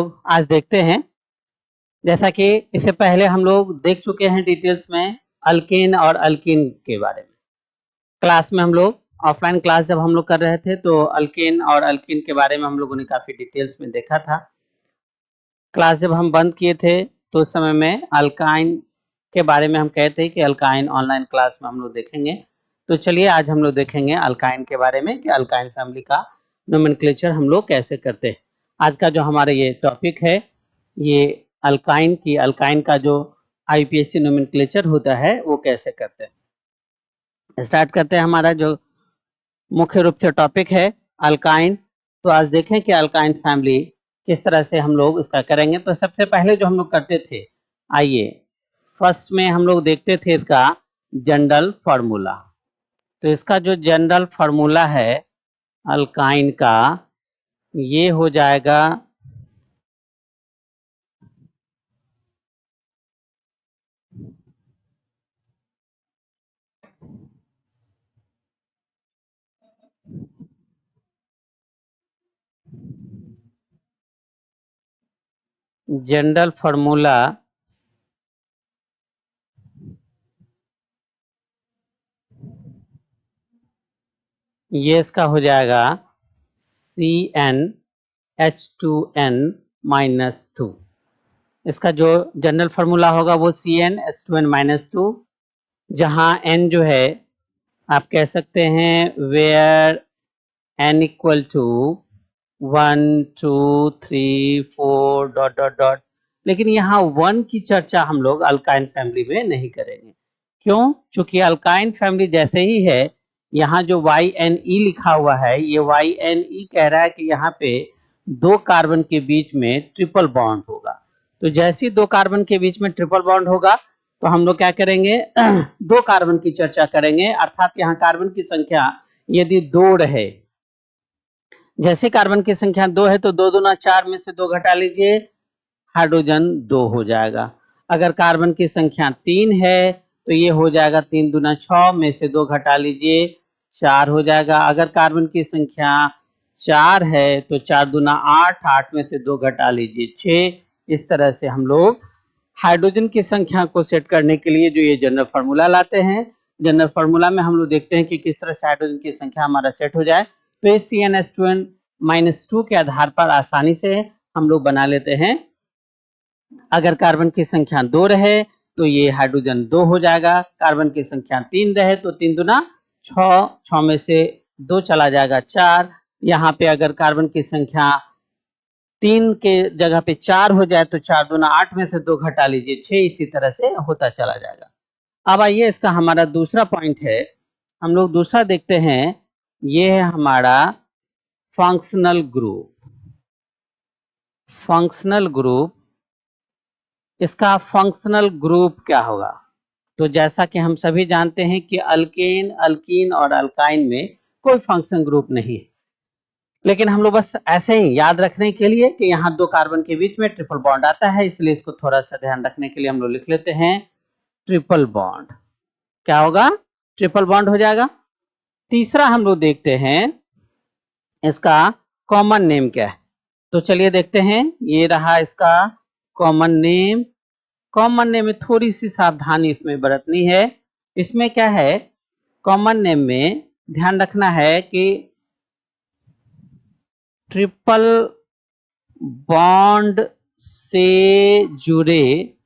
लोग आज देखते हैं, जैसा कि इससे पहले हम लोग देख चुके हैं डिटेल्स में अल्केन और अल्कीन के बारे में। क्लास में हम लोग ऑफलाइन क्लास जब हम लोग कर रहे थे तो अल्केन और अल्कीन के बारे में हम लोगों ने काफी डिटेल्स में देखा था। क्लास जब हम बंद किए थे तो उस समय में अल्काइन के बारे में हम कहते हैं कि अल्काइन ऑनलाइन क्लास में हम लोग देखेंगे। तो चलिए आज हम लोग देखेंगे अल्काइन के बारे में कि अल्काइन फैमिली का नोमेनक्लेचर हम लोग कैसे करते हैं। आज का जो हमारा ये टॉपिक है ये अल्काइन का जो आईपीएससी नोमेनक्लेचर होता है वो कैसे करते हैं। स्टार्ट करते हैं। हमारा जो मुख्य रूप से टॉपिक है अल्काइन, तो आज देखें कि अल्काइन फैमिली किस तरह से हम लोग इसका करेंगे। तो सबसे पहले जो हम लोग करते थे, आइए फर्स्ट में हम लोग देखते थे इसका जनरल फार्मूला। तो इसका जो जनरल फार्मूला है अल्काइन का ये हो जाएगा जनरल फार्मूला ये इसका हो जाएगा CnH2n-2। इसका जो जनरल फार्मूला होगा वो CnH2n-2, जहां n जो है आप कह सकते हैं where n equal to 1 2 3 4 dot dot dot. लेकिन यहाँ 1 की चर्चा हम लोग अल्काइन फैमिली में नहीं करेंगे। क्यों? क्योंकि अल्काइन फैमिली जैसे ही है, यहाँ जो YnE लिखा हुआ है ये YnE कह रहा है कि यहाँ पे 2 कार्बन के बीच में ट्रिपल बॉन्ड होगा। तो जैसे ही 2 कार्बन के बीच में ट्रिपल बॉन्ड होगा तो हम लोग क्या करेंगे 2 कार्बन की चर्चा करेंगे, अर्थात यहाँ कार्बन की संख्या यदि 2 रहे, जैसे कार्बन की संख्या 2 है तो 2 दूना 4 में से 2 घटा लीजिए, हाइड्रोजन 2 हो जाएगा। अगर कार्बन की संख्या 3 है तो ये हो जाएगा 3 दूना 6 में से 2 घटा लीजिए, 4 हो जाएगा। अगर कार्बन की संख्या 4 है तो 4 दूना 8, 8 में से 2 घटा लीजिए 6। इस तरह से हम लोग हाइड्रोजन की संख्या को सेट करने के लिए जो ये जनरल फार्मूला लाते हैं, जनरल फार्मूला में हम लोग देखते हैं कि किस तरह से हाइड्रोजन की संख्या हमारा सेट हो जाए। तो इस CnH2n-2 के आधार पर आसानी से हम लोग बना लेते हैं। अगर कार्बन की संख्या 2 रहे तो ये हाइड्रोजन 2 हो जाएगा, कार्बन की संख्या 3 रहे तो 3 दूना 6, 6 में से 2 चला जाएगा 4। यहाँ पे अगर कार्बन की संख्या 3 के जगह पे 4 हो जाए तो 4 दूना 8 में से 2 घटा लीजिए 6। इसी तरह से होता चला जाएगा। अब आइए इसका हमारा दूसरा पॉइंट है, हम लोग दूसरा देखते हैं, ये है हमारा फंक्शनल ग्रुप। फंक्शनल ग्रुप, इसका फंक्शनल ग्रुप क्या होगा? तो जैसा कि हम सभी जानते हैं कि अल्केन, अल्कीन और अल्काइन में कोई फंक्शन ग्रुप नहीं है, लेकिन हम लोग बस ऐसे ही याद रखने के लिए कि यहाँ 2 कार्बन के बीच में ट्रिपल बॉन्ड आता है, इसलिए इसको थोड़ा सा ध्यान रखने के लिए हम लोग लिख लेते हैं ट्रिपल बॉन्ड। क्या होगा? ट्रिपल बॉन्ड हो जाएगा। तीसरा हम लोग देखते हैं इसका कॉमन नेम क्या है। तो चलिए देखते हैं, ये रहा इसका कॉमन नेम। कॉमन नेम में थोड़ी सी सावधानी इसमें बरतनी है। इसमें क्या है, कॉमन नेम में ध्यान रखना है कि ट्रिपल बॉन्ड से जुड़े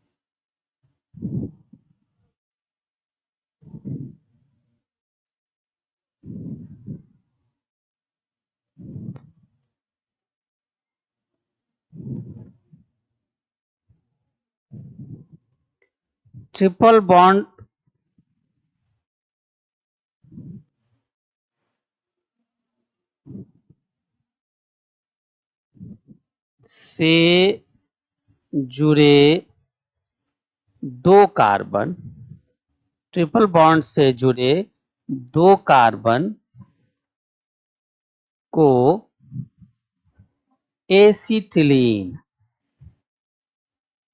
ट्रिपल बॉन्ड से जुड़े 2 कार्बन, ट्रिपल बॉन्ड से जुड़े 2 कार्बन को एसिटिलीन,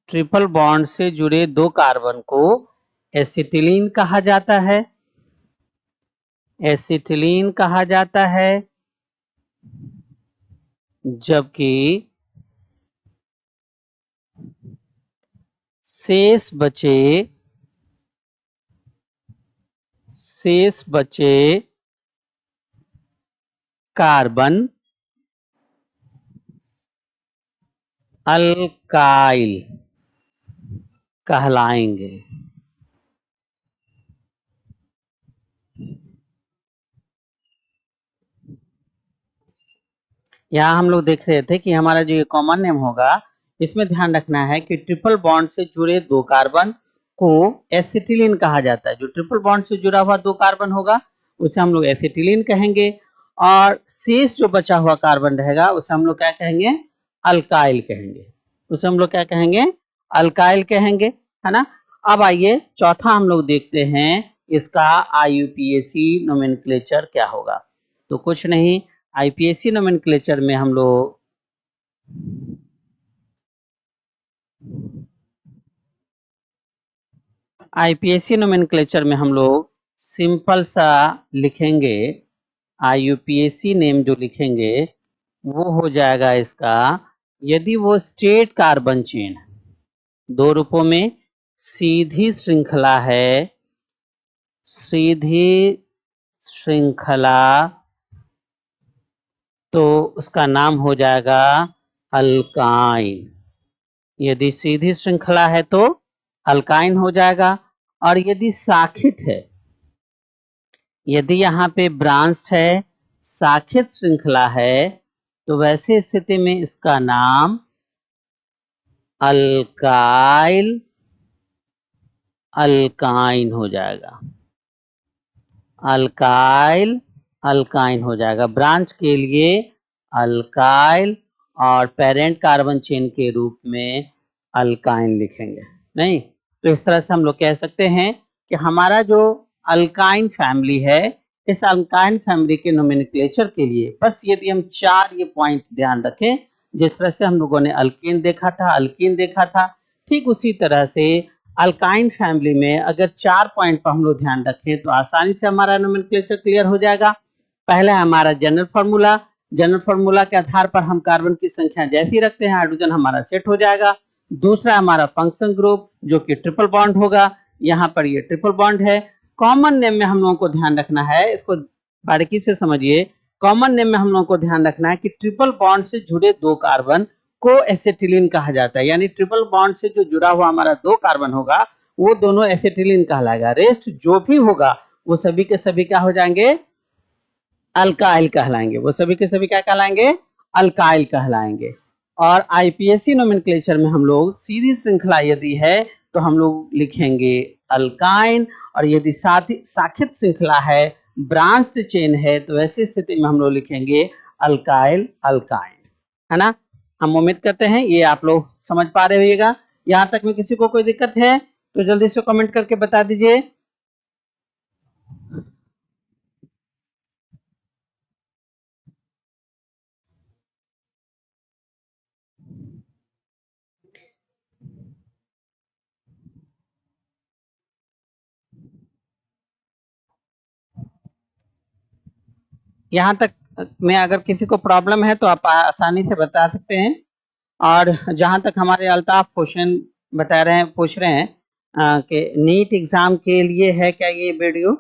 ट्रिपल बॉन्ड से जुड़े 2 कार्बन को एसिटिलीन कहा जाता है। एसिटिलीन कहा जाता है, जबकि शेष बचे कार्बन अल्काइल कहलाएंगे। यहाँ हम लोग देख रहे थे कि हमारा जो ये कॉमन नेम होगा, इसमें ध्यान रखना है कि ट्रिपल बॉन्ड से जुड़े दो कार्बन को एसिटिलीन कहा जाता है। जो ट्रिपल बॉन्ड से जुड़ा हुआ दो कार्बन होगा उसे हम लोग एसिटिलीन कहेंगे, और शेष जो बचा हुआ कार्बन रहेगा उसे हम लोग क्या कहेंगे, अल्काइल कहेंगे। उसे हम लोग क्या कहेंगे, अल्काइल कहेंगे, है ना। अब आइए चौथा हम लोग देखते हैं इसका IUPAC नोमेनक्लेचर क्या होगा। तो कुछ नहीं, IPAC नोमेनक्लेचर में हम लोग IPAC नोमेनक्लेचर में हम लोग सिंपल सा लिखेंगे, IUPAC नेम जो लिखेंगे वो हो जाएगा इसका, यदि वो स्ट्रेट कार्बन चेन दो रूपों में सीधी श्रृंखला है, सीधी श्रृंखला, तो उसका नाम हो जाएगा अल्काइन। यदि सीधी श्रृंखला है तो अल्काइन हो जाएगा, और यदि शाखित है, यदि यहाँ पे ब्रांच है, शाखित श्रृंखला है, तो वैसी स्थिति में इसका नाम अल्काइल अल्काइन हो जाएगा। अल्काइल अल्काइन हो जाएगा। ब्रांच के लिए अल्काइल और पेरेंट कार्बन चेन के रूप में अल्काइन लिखेंगे। नहीं तो इस तरह से हम लोग कह सकते हैं कि हमारा जो अल्काइन फैमिली है, इस अल्काइन फैमिली के नोमेनक्लेचर के लिए बस यदि हम चार ये पॉइंट ध्यान रखें, जिस तरह से हम लोगों ने अल्कीन देखा था, अल्कीन देखा था, ठीक उसी तरह से अल्काइन फैमिली में अगर चार पॉइंट पर हम लोग ध्यान रखें तो आसानी से हमारा नोमेनक्लेचर क्लियर हो जाएगा। पहला है हमारा जनरल फार्मूला, जनरल फार्मूला के आधार पर हम कार्बन की संख्या जैसी रखते हैं हाइड्रोजन हमारा सेट हो जाएगा। दूसरा हमारा फंक्शन ग्रुप जो कि ट्रिपल बॉन्ड होगा, यहाँ पर ये ट्रिपल बॉन्ड है। कॉमन नेम में हम लोगों को ध्यान रखना है, इसको बारीकी से समझिए। कॉमन नेम में हम लोगों को ध्यान रखना है कि ट्रिपल बॉन्ड से जुड़े दो कार्बन को एसिटिलीन कहा जाता है, यानी ट्रिपल बॉन्ड से जो जुड़ा हुआ हमारा दो कार्बन होगा वो दोनों एसिटिलीन कहलाएगा। रेस्ट जो भी होगा वो सभी के सभी क्या हो जाएंगे, अल्काइल कहलाएंगे। वो सभी के सभी क्या कहलाएंगे, अल्काइल कहलाएंगे। और IPAC नोमेनक्लेचर में हम लोग सीधी श्रृंखला यदि है तो हम लोग लिखेंगे अल्काइन, और यदि शाखित श्रृंखला है, ब्रांच्ड चेन है, तो ऐसी स्थिति में हम लोग लिखेंगे अल्काइल अल्काइन, है ना। हम उम्मीद करते हैं ये आप लोग समझ पा रहे होइएगा। यहाँ तक में किसी को कोई दिक्कत है तो जल्दी से कमेंट करके बता दीजिए। यहाँ तक में अगर किसी को प्रॉब्लम है तो आप आसानी से बता सकते हैं। और जहां तक हमारे अल्ताफ क्वेश्चन बता रहे हैं, पूछ रहे हैं कि नीट एग्जाम के लिए है क्या ये वीडियो।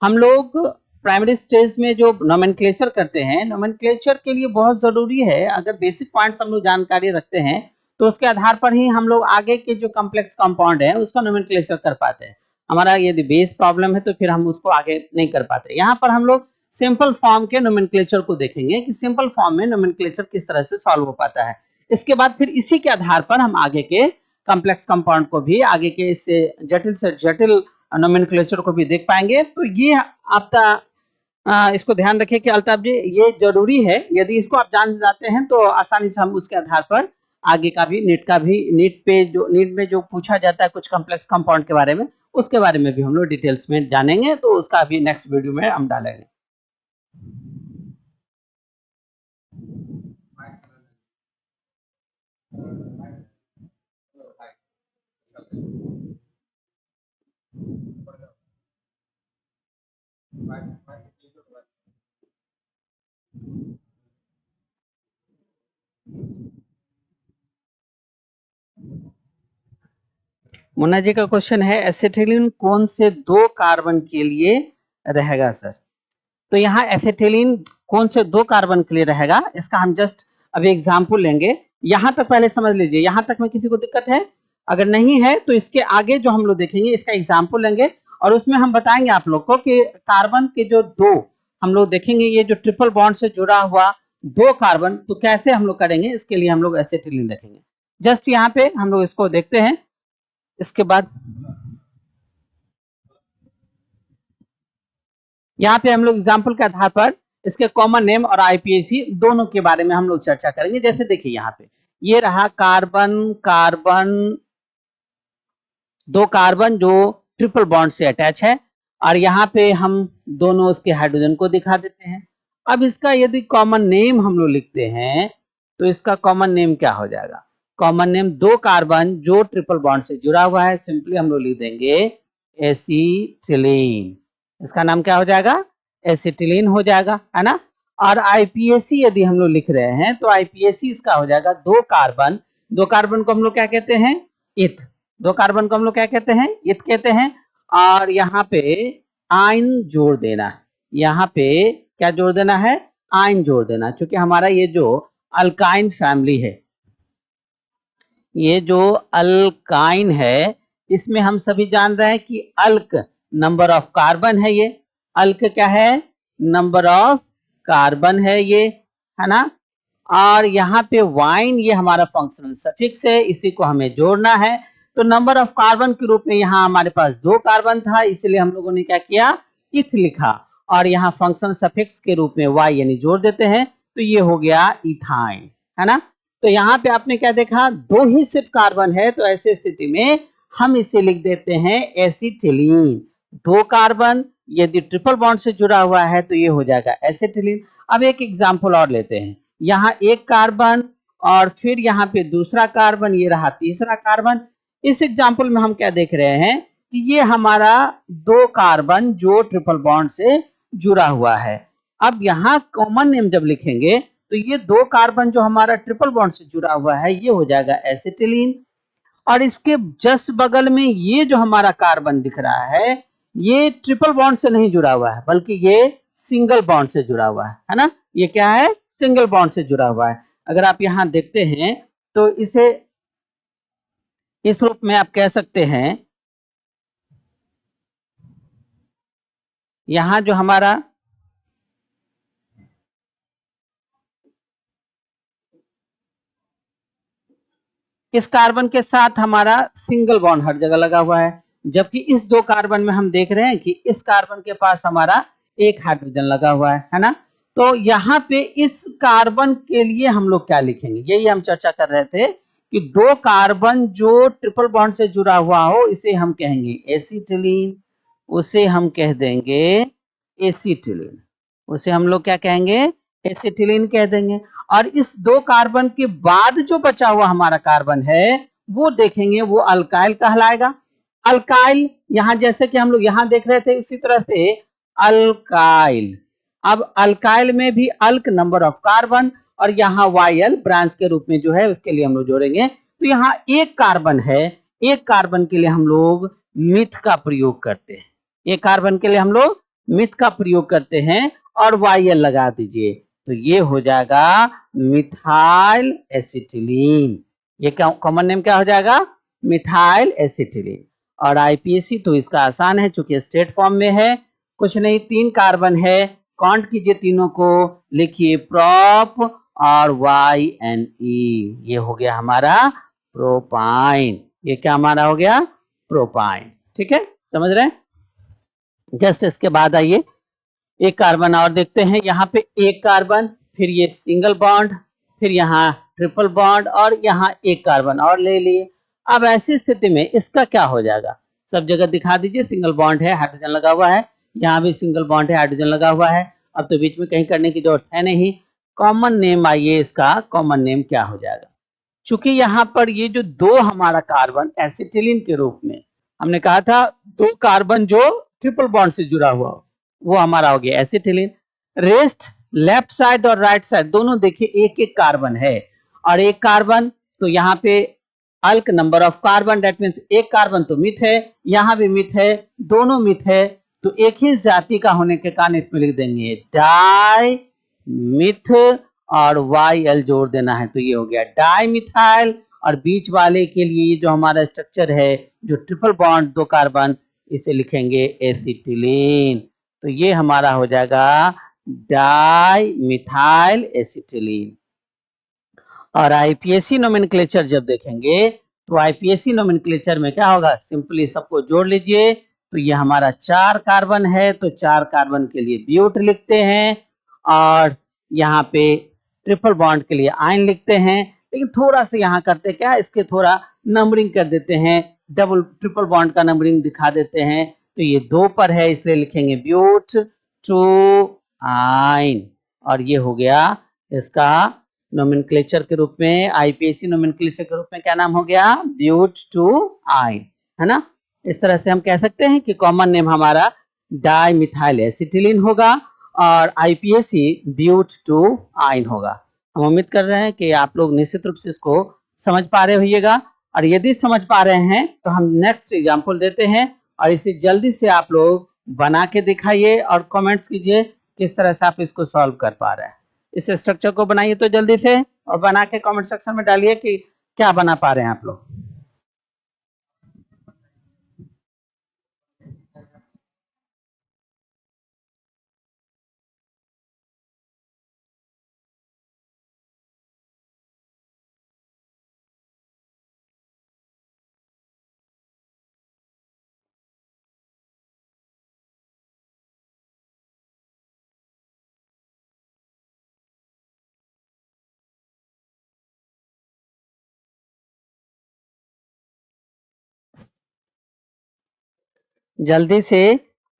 हम लोग प्राइमरी स्टेज में जो नोमेनक्लेचर करते हैं, नोमेनक्लेचर के लिए बहुत जरूरी है, अगर बेसिक पॉइंट्स हम लोग जानकारी रखते हैं तो उसके आधार पर ही हम लोग आगे के जो कॉम्प्लेक्स कंपाउंड है उसका नोमेनक्लेचर कर पाते हैं। हमारा यदि बेस प्रॉब्लम है तो फिर हम उसको आगे नहीं कर पाते। यहाँ पर हम लोग सिंपल फॉर्म के नोमेनक्लेचर को देखेंगे कि सिंपल फॉर्म में नोमेनक्लेचर किस तरह से सॉल्व हो पाता है। इसके बाद फिर इसी के आधार पर हम आगे के कॉम्प्लेक्स कंपाउंड को भी, आगे के इससे जटिल नोमेनक्लेचर को भी देख पाएंगे। तो ये आपका इसको ध्यान रखिए कि अल्ताफ जी ये जरूरी है, यदि इसको आप जान जाते हैं तो आसानी से हम उसके आधार पर आगे का भी नीट में जो पूछा जाता है कुछ कॉम्प्लेक्स कंपाउंड के बारे में, उसके बारे में भी हम लोग डिटेल्स में जानेंगे, तो उसका भी नेक्स्ट वीडियो में हम डालेंगे। मुन्ना जी का क्वेश्चन है एसिटिलीन कौन से 2 कार्बन के लिए रहेगा सर? तो यहाँ एसिटिलीन कौन से 2 कार्बन के लिए रहेगा, इसका हम जस्ट अभी एग्जाम्पल लेंगे। यहां तक पहले समझ लीजिए, यहां तक में किसी को दिक्कत है? अगर नहीं है तो इसके आगे जो हम लोग देखेंगे इसका एग्जाम्पल लेंगे और उसमें हम बताएंगे आप लोग को कि कार्बन के जो 2 हम लोग देखेंगे, ये जो ट्रिपल बॉन्ड से जुड़ा हुआ 2 कार्बन, तो कैसे हम लोग करेंगे, इसके लिए हम लोग एसिटिलीन देखेंगे। जस्ट यहाँ पे हम लोग इसको देखते हैं। इसके बाद यहाँ पे हम लोग एग्जाम्पल के आधार पर इसके कॉमन नेम और आईपीएसी दोनों के बारे में हम लोग चर्चा करेंगे। जैसे देखिए यहाँ पे ये रहा कार्बन कार्बन, 2 कार्बन जो ट्रिपल बॉन्ड से अटैच है और यहाँ पे हम दोनों उसके हाइड्रोजन को दिखा देते हैं। अब इसका यदि कॉमन नेम हम लोग लिखते हैं तो इसका कॉमन नेम क्या हो जाएगा? कॉमन नेम 2 कार्बन जो ट्रिपल बॉन्ड से जुड़ा हुआ है, सिंपली हम लोग लिख देंगे एसिटिलीन। इसका नाम क्या हो जाएगा? एसिटिलीन हो जाएगा, है ना। और आईपीएसी यदि हम लोग लिख रहे हैं तो आईपीएसी इसका हो जाएगा 2 कार्बन, 2 कार्बन को हम लोग क्या कहते हैं? इथ। 2 कार्बन को हम लोग क्या कहते हैं? इथ कहते हैं। और यहाँ पे आयन जोड़ देना है, यहाँ पे क्या जोड़ देना है? आयन जोड़ देना, क्योंकि हमारा ये जो अल्काइन फैमिली है, ये जो अल्काइन है, इसमें हम सभी जान रहे हैं कि अल्क नंबर ऑफ कार्बन है, ये अल्क क्या है? नंबर ऑफ कार्बन है ये, है ना। और यहाँ पे वाइन ये हमारा फंक्शनल सफिक्स है, इसी को हमें जोड़ना है। तो नंबर ऑफ कार्बन के रूप में यहाँ हमारे पास 2 कार्बन था, इसलिए हम लोगों ने क्या किया? इथ लिखा। और यहाँ फंक्शनल सफिक्स के रूप में वाई यानी जोड़ देते हैं, तो ये हो गया इथाइन, है ना। तो यहाँ पे आपने क्या देखा? 2 ही सिर्फ कार्बन है, तो ऐसे स्थिति में हम इसे लिख देते हैं एसिटिलीन। 2 कार्बन यदि ट्रिपल बॉन्ड से जुड़ा हुआ है तो ये हो जाएगा एसिटिलीन। अब एक एग्जांपल और लेते हैं। यहाँ 1 कार्बन और फिर यहाँ पे दूसरा कार्बन, ये रहा तीसरा कार्बन। इस एग्जांपल में हम क्या देख रहे हैं कि ये हमारा 2 कार्बन जो ट्रिपल बॉन्ड से जुड़ा हुआ है। अब यहाँ कॉमन नेम जब लिखेंगे तो ये 2 कार्बन जो हमारा ट्रिपल बॉन्ड से जुड़ा हुआ है ये हो जाएगा एसिटिलीन। और इसके जस्ट बगल में ये जो हमारा कार्बन दिख रहा है, ये ट्रिपल बॉन्ड से नहीं जुड़ा हुआ है, बल्कि ये सिंगल बॉन्ड से जुड़ा हुआ है ना। ये क्या है? सिंगल बॉन्ड से जुड़ा हुआ है। अगर आप यहां देखते हैं तो इसे इस रूप में आप कह सकते हैं, यहां जो हमारा इस कार्बन के साथ हमारा सिंगल बॉन्ड हर जगह लगा हुआ है, जबकि इस 2 कार्बन में हम देख रहे हैं कि इस कार्बन के पास हमारा एक हाइड्रोजन लगा हुआ है ना। तो यहाँ पे इस कार्बन के लिए हम लोग क्या लिखेंगे, यही हम चर्चा कर रहे थे कि 2 कार्बन जो ट्रिपल बॉन्ड से जुड़ा हुआ हो इसे हम कहेंगे एसिटिलीन, उसे हम कह देंगे एसिटिलीन, उसे हम लोग क्या कहेंगे? एसिटिलीन कह देंगे। और इस 2 कार्बन के बाद जो बचा हुआ हमारा कार्बन है वो देखेंगे, वो अल्काइल कहलाएगा। अल्काइल यहां जैसे कि हम लोग यहां देख रहे थे, इसी तरह से अल्काइल। अब अल्काइल में भी अल्क नंबर ऑफ कार्बन और यहाँ वायल ब्रांच के रूप में जो है उसके लिए हम लोग जोड़ेंगे। तो यहाँ 1 कार्बन है, 1 कार्बन के लिए हम लोग मिथ का प्रयोग करते हैं, 1 कार्बन के लिए हम लोग मिथ का प्रयोग करते हैं और वायल लगा दीजिए, तो ये हो जाएगा मिथाइल एसिटिलीन। ये क्या कॉमन नेम क्या हो जाएगा? Methyl acetylene. और आईपीएसी तो इसका आसान है, चूंकि स्टेट फॉर्म में है, कुछ नहीं, 3 कार्बन है, काउंट कीजिए तीनों को, लिखिए प्रोप और वाई एन ई, ये हो गया हमारा प्रोपाइन। ये क्या हमारा हो गया? प्रोपाइन। ठीक है, समझ रहे हैं। जस्ट इसके बाद आइए 1 कार्बन और देखते हैं। यहाँ पे 1 कार्बन, फिर ये सिंगल बॉन्ड, फिर यहाँ ट्रिपल बॉन्ड और यहाँ 1 कार्बन और ले लिए। अब ऐसी स्थिति में इसका क्या हो जाएगा? सब जगह दिखा दीजिए, सिंगल बॉन्ड है, हाइड्रोजन लगा हुआ है, यहाँ भी सिंगल बॉन्ड है, हाइड्रोजन लगा हुआ है। अब तो बीच में कहीं करने की जरूरत है नहीं। कॉमन नेम आइए, इसका कॉमन नेम क्या हो जाएगा? चूंकि यहाँ पर ये जो 2 हमारा कार्बन एसिटिलीन के रूप में हमने कहा था, 2 कार्बन जो ट्रिपल बॉन्ड से जुड़ा हुआ वो हमारा हो गया एसिटिलीन। रेस्ट लेफ्ट साइड और राइट साइड दोनों देखिए 1-1 कार्बन है और 1 कार्बन, तो यहाँ पे alk number of carbon, that means एक कार्बन तो मिथ है, यहाँ भी मिथ है, दोनों मिथ है, तो एक ही जाति का होने के कारण इसमें लिख देंगे डाई मिथ और YL जोड़ देना है, तो ये हो गया डाई मिथाइल। और बीच वाले के लिए जो हमारा स्ट्रक्चर है जो ट्रिपल बॉन्ड दो कार्बन, इसे लिखेंगे एसिटिलीन, तो ये हमारा हो जाएगा डाई मिथाइल एसिटिलीन। और आईपीएसी नोमेनक्लेचर जब देखेंगे तो आईपीएसी नोमेनक्लेचर में क्या होगा, सिंपली सबको जोड़ लीजिए, तो ये हमारा 4 कार्बन है, तो 4 कार्बन के लिए ब्यूट लिखते हैं, और यहाँ पे ट्रिपल बॉन्ड के लिए आयन लिखते हैं, लेकिन थोड़ा सा यहाँ करते क्या, इसके थोड़ा नंबरिंग कर देते हैं, डबल ट्रिपल बॉन्ड का नंबरिंग दिखा देते हैं, तो ये 2 पर है इसलिए लिखेंगे ब्यूट टू आयन, और ये हो गया इसका नोमेनक्लेचर के रूप में, आईपीएसी नोमेनक्लेचर के रूप में क्या नाम हो गया, ब्यूट टू आयन, है ना। इस तरह से हम कह सकते हैं कि कॉमन नेम हमारा डाई मिथाइल एसिटिलीन होगा और आईपीएसी ब्यूट टू आयन होगा। हम उम्मीद कर रहे हैं कि आप लोग निश्चित रूप से इसको समझ पा रहे होइएगा, और यदि समझ पा रहे हैं तो हम नेक्स्ट एग्जाम्पल देते हैं, और इसे जल्दी से आप लोग बना के दिखाइए और कमेंट्स कीजिए किस तरह से आप इसको सॉल्व कर पा रहे हैं। इस स्ट्रक्चर को बनाइए तो जल्दी से, और बना के कमेंट सेक्शन में डालिए कि क्या बना पा रहे हैं आप लोग। जल्दी से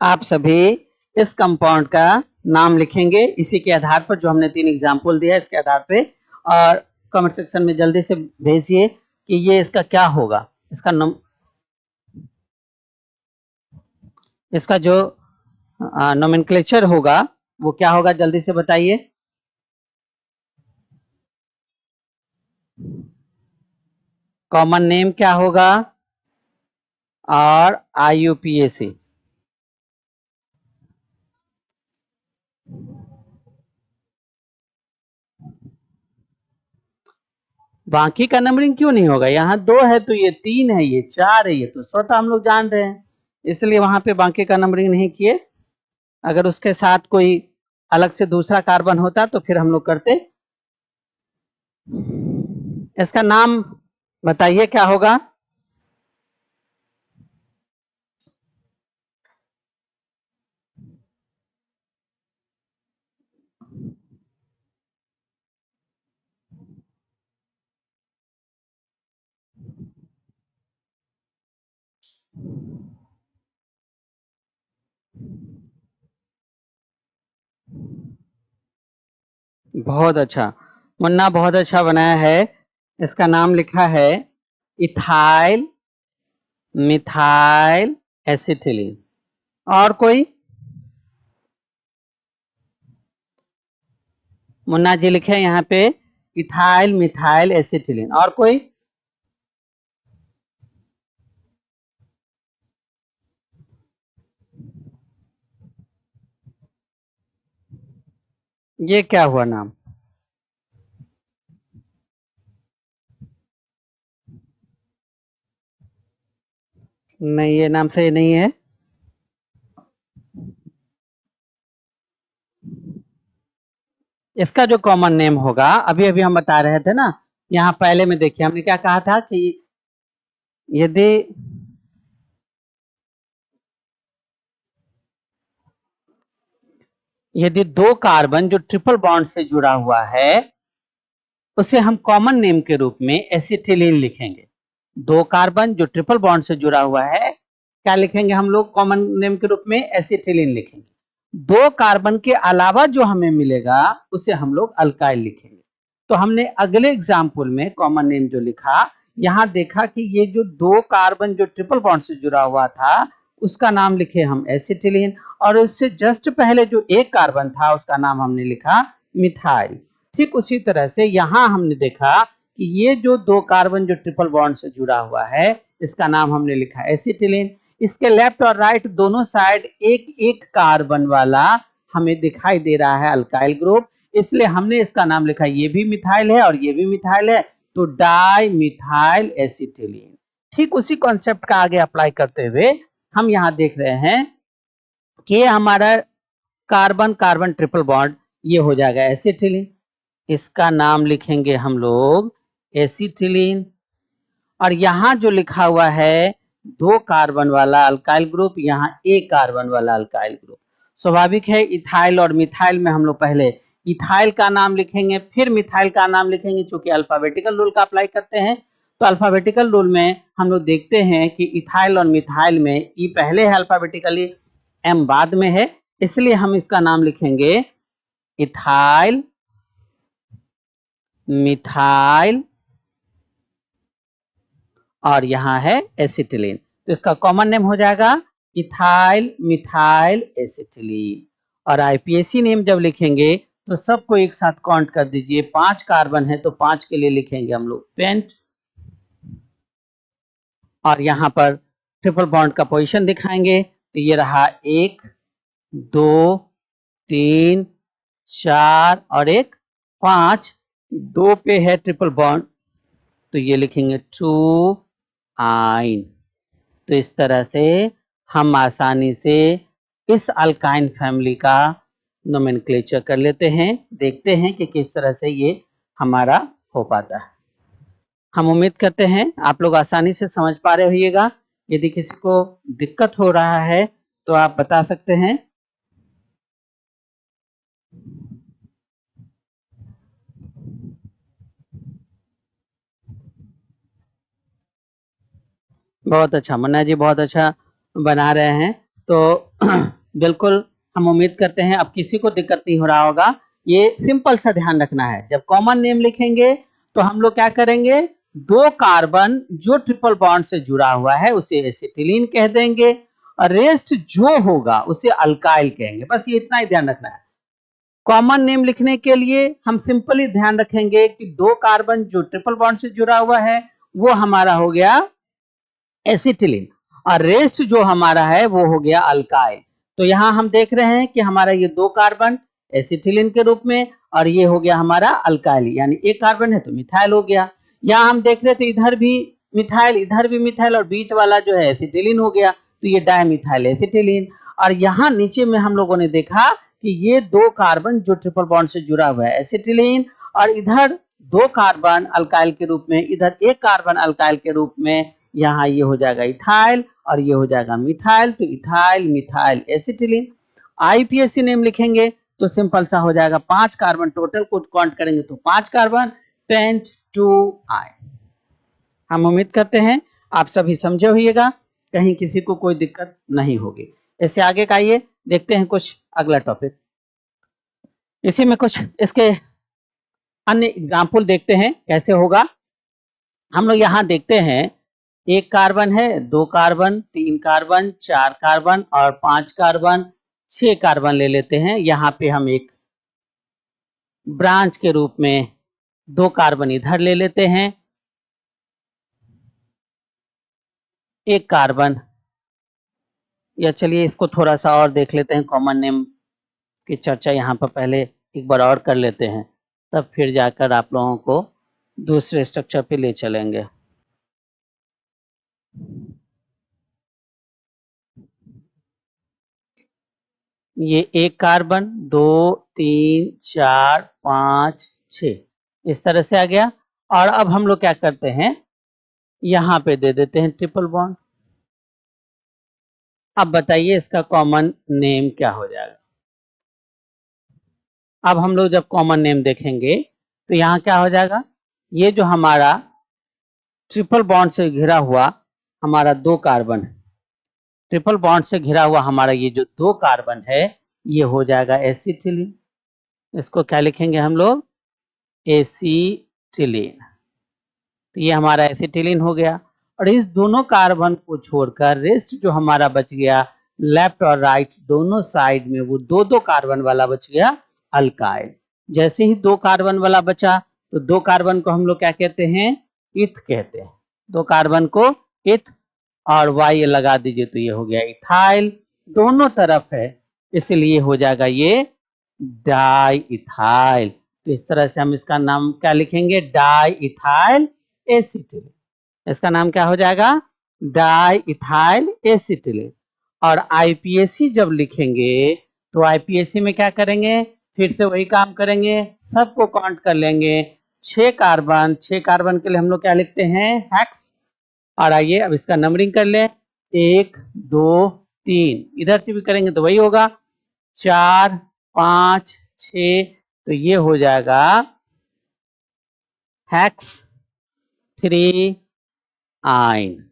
आप सभी इस कंपाउंड का नाम लिखेंगे इसी के आधार पर, जो हमने 3 एग्जाम्पल दिया इसके आधार पे, और कमेंट सेक्शन में जल्दी से भेजिए कि ये इसका क्या होगा, इसका जो नोमेनक्लेचर होगा वो क्या होगा, जल्दी से बताइए। कॉमन नेम क्या होगा और IUPAC, बाकी का नंबरिंग क्यों नहीं होगा, यहाँ 2 है तो ये 3 है, ये 4 है, ये तो स्वतः हम लोग जान रहे हैं, इसलिए वहां पे बाकी का नंबरिंग नहीं किए। अगर उसके साथ कोई अलग से दूसरा कार्बन होता तो फिर हम लोग करते। इसका नाम बताइए क्या होगा। बहुत अच्छा मुन्ना, बहुत अच्छा बनाया है। इसका नाम लिखा है इथाइल मिथाइल एसिटिलीन। और कोई, मुन्ना जी लिखे यहाँ पे इथाइल मिथाइल एसिटिलीन, और कोई, ये क्या हुआ नाम, नहीं ये नाम सही नहीं है। इसका जो कॉमन नेम होगा, अभी अभी हम बता रहे थे ना, यहाँ पहले में देखिए हमने क्या कहा था कि यदि यदि 2 कार्बन जो ट्रिपल बॉन्ड से जुड़ा हुआ है उसे हम कॉमन नेम के रूप में एसिटिलीन लिखेंगे। 2 कार्बन जो ट्रिपल बॉन्ड से जुड़ा हुआ है क्या लिखेंगे हम लोग, कॉमन नेम के रूप में एसिटिलीन लिखेंगे। 2 कार्बन के अलावा जो हमें मिलेगा उसे हम लोग अल्काइल लिखेंगे। तो हमने अगले एग्जाम्पल में कॉमन नेम जो लिखा, यहाँ देखा कि ये जो 2 कार्बन जो ट्रिपल बॉन्ड से जुड़ा हुआ था उसका नाम लिखे हम एसिटिलीन, और उससे जस्ट पहले जो 1 कार्बन था उसका नाम हमने लिखा मिथाइल। ठीक उसी तरह से यहाँ हमने देखा कि ये जो दो कार्बन जो ट्रिपल बॉन्ड से जुड़ा हुआ है इसका नाम हमने लिखा एसिटिलीन। इसके लेफ्ट और राइट दोनों साइड एक एक कार्बन वाला हमें दिखाई दे रहा है अल्काइल ग्रुप, इसलिए हमने इसका नाम लिखा, ये भी मिथाइल है और ये भी मिथाइल है, तो डाई मिथाइल एसिटिलीन। ठीक उसी कॉन्सेप्ट का आगे अप्लाई करते हुए हम यहाँ देख रहे हैं कि हमारा कार्बन कार्बन ट्रिपल बॉन्ड ये हो जाएगा एसिटिलीन, इसका नाम लिखेंगे हम लोग एसिटिलीन। और यहाँ जो लिखा हुआ है दो कार्बन वाला अल्काइल ग्रुप, यहाँ एक कार्बन वाला अल्काइल ग्रुप। स्वाभाविक है इथाइल और मिथाइल में हम लोग पहले इथाइल का नाम लिखेंगे फिर मिथाइल का नाम लिखेंगे, चूंकि अल्फाबेटिकल रूल का अप्लाई करते हैं। तो अल्फाबेटिकल रूल में हम लोग देखते हैं कि इथाइल और मिथाइल में ई पहले है अल्फाबेटिकली, एम बाद में है, इसलिए हम इसका नाम लिखेंगे इथाइल मिथाइल और यहाँ है एसिटिलीन, तो इसका कॉमन नेम हो जाएगा इथाइल मिथाइल एसिटिलीन। और आईपीएसी नेम जब लिखेंगे तो सबको एक साथ काउंट कर दीजिए, 5 कार्बन है तो 5 के लिए लिखेंगे हम लोग पेंट। और यहाँ पर ट्रिपल बॉन्ड का पोजीशन दिखाएंगे, तो ये रहा 1 2 3 4 और एक 5, 2 पे है ट्रिपल बॉन्ड तो ये लिखेंगे 2 आइन। तो इस तरह से हम आसानी से इस अल्काइन फैमिली का नोमेनक्लेचर कर लेते हैं। देखते हैं कि किस तरह से ये हमारा हो पाता है। हम उम्मीद करते हैं आप लोग आसानी से समझ पा रहे होइएगा। यदि किसी को दिक्कत हो रहा है तो आप बता सकते हैं। बहुत अच्छा मुन्ना जी, बहुत अच्छा बना रहे हैं। तो बिल्कुल हम उम्मीद करते हैं अब किसी को दिक्कत नहीं हो रहा होगा। ये सिंपल सा ध्यान रखना है, जब कॉमन नेम लिखेंगे तो हम लोग क्या करेंगे, दो कार्बन जो ट्रिपल बॉन्ड से जुड़ा हुआ है उसे एसिटिलीन कह देंगे और रेस्ट जो होगा उसे अल्काइल कहेंगे। बस ये इतना ही ध्यान रखना है। कॉमन नेम लिखने के लिए हम सिंपली ध्यान रखेंगे कि दो कार्बन जो ट्रिपल बॉन्ड से जुड़ा हुआ है वो हमारा हो गया एसिटिलीन और रेस्ट जो हमारा है वो हो गया अल्काइल। तो यहाँ हम देख रहे हैं कि हमारा ये दो कार्बन एसिटिलीन के रूप में और ये हो गया हमारा अल्काइल, यानी एक कार्बन है तो मिथाइल हो गया। यहाँ हम देख रहे थे इधर भी मिथाइल इधर भी मिथाइल और बीच वाला जो है एसिटिलीन हो गया, तो ये डायमिथाइल एसिटिलीन। और यहाँ नीचे में हम लोगों ने देखा कि ये दो कार्बन जो ट्रिपल बॉन्ड से जुड़ा हुआ है एसिटिलीन और इधर दो कार्बन अल्काइल के रूप में, इधर एक कार्बन अल्काइल के रूप में, यहाँ ये हो जाएगा इथाइल और ये हो जाएगा मिथाइल, तो ethyl methyl acetylene. IUPAC name लिखेंगे तो सिंपल सा हो जाएगा, 5 कार्बन टोटल को काउंट करेंगे तो 5 कार्बन, पेंट 2 आयन। हम उम्मीद करते हैं आप सभी समझे होइएगा, कहीं किसी को कोई दिक्कत नहीं होगी। इससे आगे का आइए देखते हैं कुछ अगला टॉपिक। इसी में कुछ इसके अन्य एग्जाम्पल देखते हैं कैसे होगा। हम लोग यहाँ देखते हैं एक कार्बन है, दो कार्बन, तीन कार्बन, चार कार्बन और 5 कार्बन, 6 कार्बन ले लेते हैं। यहाँ पे हम एक ब्रांच के रूप में 2 कार्बन इधर ले लेते हैं, एक कार्बन, या चलिए इसको थोड़ा सा और देख लेते हैं, कॉमन नेम की चर्चा यहाँ पर पहले एक बार और कर लेते हैं, तब फिर जाकर आप लोगों को दूसरे स्ट्रक्चर पे ले चलेंगे। ये एक कार्बन, 2 3 4 5 6 इस तरह से आ गया। और अब हम लोग क्या करते हैं, यहाँ पे दे देते हैं ट्रिपल बॉन्ड। अब बताइए इसका कॉमन नेम क्या हो जाएगा। अब हम लोग जब कॉमन नेम देखेंगे तो यहाँ क्या हो जाएगा, ये जो हमारा ट्रिपल बॉन्ड से घिरा हुआ हमारा 2 कार्बन है, ट्रिपल बॉन्ड से घिरा हुआ हमारा ये जो 2 कार्बन है ये हो जाएगा एसिटिलीन। इसको क्या लिखेंगे हम लोग, एसिटिलीन। तो ये हमारा एसिटिलीन हो गया। और इस दोनों कार्बन को छोड़कर रेस्ट जो हमारा बच गया लेफ्ट और राइट दोनों साइड में वो 2-2 कार्बन वाला बच गया अल्काइल। जैसे ही 2 कार्बन वाला बचा तो 2 कार्बन को हम लोग क्या कहते हैं, इथ कहते हैं। 2 कार्बन को इथ, और वाई लगा दीजिए तो ये हो गया इथाइल, दोनों तरफ है इसलिए हो जाएगा ये डाई इथाइल। तो इस तरह से हम इसका नाम क्या लिखेंगे, डाई इथाइल एसिटिलीन। इसका नाम क्या हो जाएगा, डाई इथाइल एसिटिलीन। और आईपीएसी जब लिखेंगे तो आईपीएसी में क्या करेंगे, फिर से वही काम करेंगे, सबको काउंट कर लेंगे। 6 कार्बन, 6 कार्बन के लिए हम लोग क्या लिखते हैं, हेक्स। और आइए अब इसका नंबरिंग कर लें, 1 2 3, इधर से भी करेंगे तो वही होगा, 4 5 6, तो ये हो जाएगा हेक्स 3 आइन।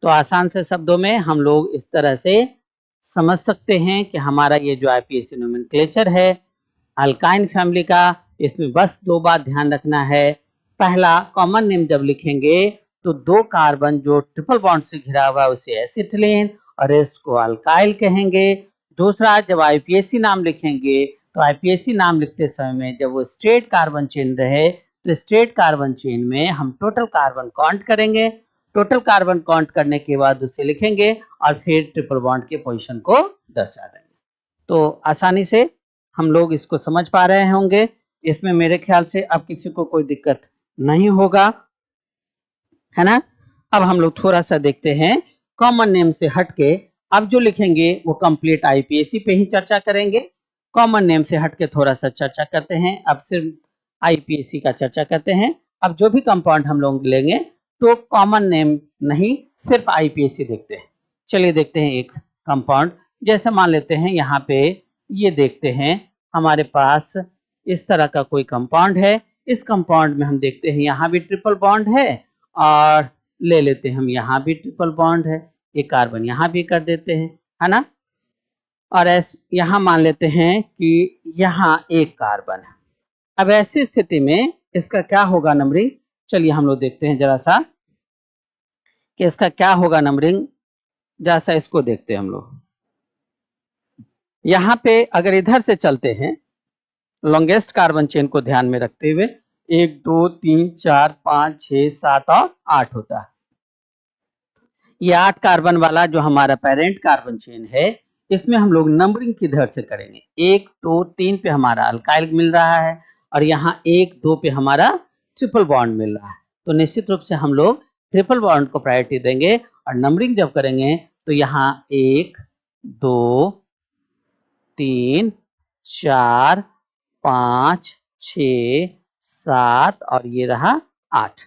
तो आसान से शब्दों में हम लोग इस तरह से समझ सकते हैं कि हमारा ये जो आईपीएसी नोमेनक्लेचर है अल्काइन फैमिली का, इसमें बस 2 बात ध्यान रखना है। पहला, कॉमन नेम जब लिखेंगे तो 2 कार्बन जो ट्रिपल बॉन्ड से घिरा हुआ है उसे एसिटिलीन और रेस्ट को अल्काइल कहेंगे। दूसरा, जब आईपीएसी नाम लिखेंगे तो आईपीएसी नाम लिखते समय में जब वो स्ट्रेट कार्बन चेन रहे तो स्ट्रेट कार्बन चेन में हम टोटल कार्बन काउंट करेंगे, टोटल कार्बन काउंट करने के बाद उसे लिखेंगे और फिर ट्रिपल बॉन्ड के पोजीशन को दर्शा देंगे। तो आसानी से हम लोग इसको समझ पा रहे होंगे, इसमें मेरे ख्याल से अब किसी को कोई दिक्कत नहीं होगा, है ना। अब हम लोग थोड़ा सा देखते हैं कॉमन नेम से हटके, अब जो लिखेंगे वो कंप्लीट आईपीएसी पे ही चर्चा करेंगे। कॉमन नेम से हटके थोड़ा सा चर्चा करते हैं, अब सिर्फ आईपीएसी का चर्चा करते हैं। अब जो भी कंपाउंड हम लोग लेंगे तो कॉमन नेम नहीं, सिर्फ आईपीएसी देखते हैं। चलिए देखते हैं एक कंपाउंड, जैसे मान लेते हैं यहाँ पे ये देखते हैं हमारे पास इस तरह का कोई कंपाउंड है। इस कंपाउंड में हम देखते हैं यहाँ भी ट्रिपल बॉन्ड है और ले लेते हैं हम यहाँ भी ट्रिपल बॉन्ड है, एक कार्बन यहाँ भी कर देते हैं, है ना। और यहाँ मान लेते हैं कि यहाँ एक कार्बन है। अब ऐसी स्थिति में इसका क्या होगा नंबरिंग, चलिए हम लोग देखते हैं जरा सा कि इसका क्या होगा नंबरिंग, जरा सा इसको देखते हैं हम लोग। यहाँ पे अगर इधर से चलते हैं लॉन्गेस्ट कार्बन चेन को ध्यान में रखते हुए 1 2 3 4 5 6 7 और 8 होता है। ये 8 कार्बन वाला जो हमारा पेरेंट कार्बन चेन है इसमें हम लोग नंबरिंग किधर से करेंगे, 1 2 3 पे हमारा अल्काइल मिल रहा है और यहाँ 1 2 पे हमारा ट्रिपल बॉन्ड मिल रहा है, तो निश्चित रूप से हम लोग ट्रिपल बॉन्ड को प्रायोरिटी देंगे। और नंबरिंग जब करेंगे तो यहाँ 1 2 3 4 5 6 7 और ये रहा 8।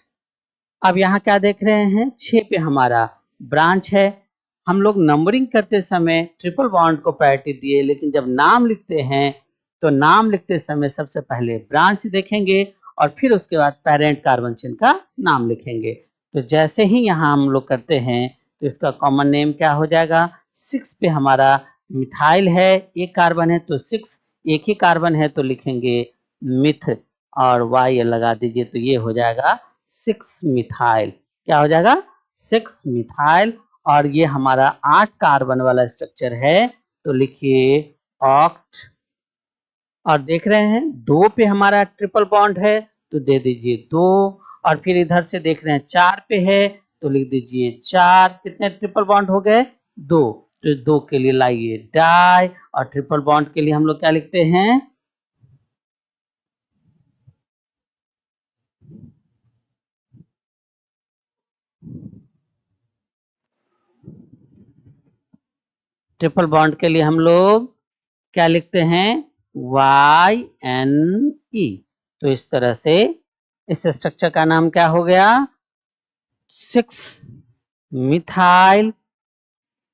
अब यहाँ क्या देख रहे हैं, 6 पे हमारा ब्रांच है। हम लोग नंबरिंग करते समय ट्रिपल बॉन्ड को प्रायोरिटी दिए, लेकिन जब नाम लिखते हैं तो नाम लिखते समय सबसे पहले ब्रांच देखेंगे और फिर उसके बाद पेरेंट कार्बन चेन का नाम लिखेंगे। तो जैसे ही यहाँ हम लोग करते हैं तो इसका कॉमन नेम क्या हो जाएगा, 6 पे हमारा मिथाइल है, एक कार्बन है तो 6, एक ही कार्बन है तो लिखेंगे मिथ और वाई लगा दीजिए तो ये हो जाएगा 6 मिथाइल। क्या हो जाएगा, 6 मिथाइल। और ये हमारा 8 कार्बन वाला स्ट्रक्चर है तो लिखिए ऑक्ट। और देख रहे हैं 2 पे हमारा ट्रिपल बॉन्ड है तो दे दीजिए 2, और फिर इधर से देख रहे हैं 4 पे है तो लिख दीजिए 4। कितने ट्रिपल बॉन्ड हो गए, 2, तो 2 के लिए लाइए डाई, और ट्रिपल बॉन्ड के लिए हम लोग क्या लिखते हैं, ट्रिपल बॉन्ड के लिए हम लोग क्या लिखते हैं, YNE। तो इस तरह से इस स्ट्रक्चर का नाम क्या हो गया, 6 मिथाइल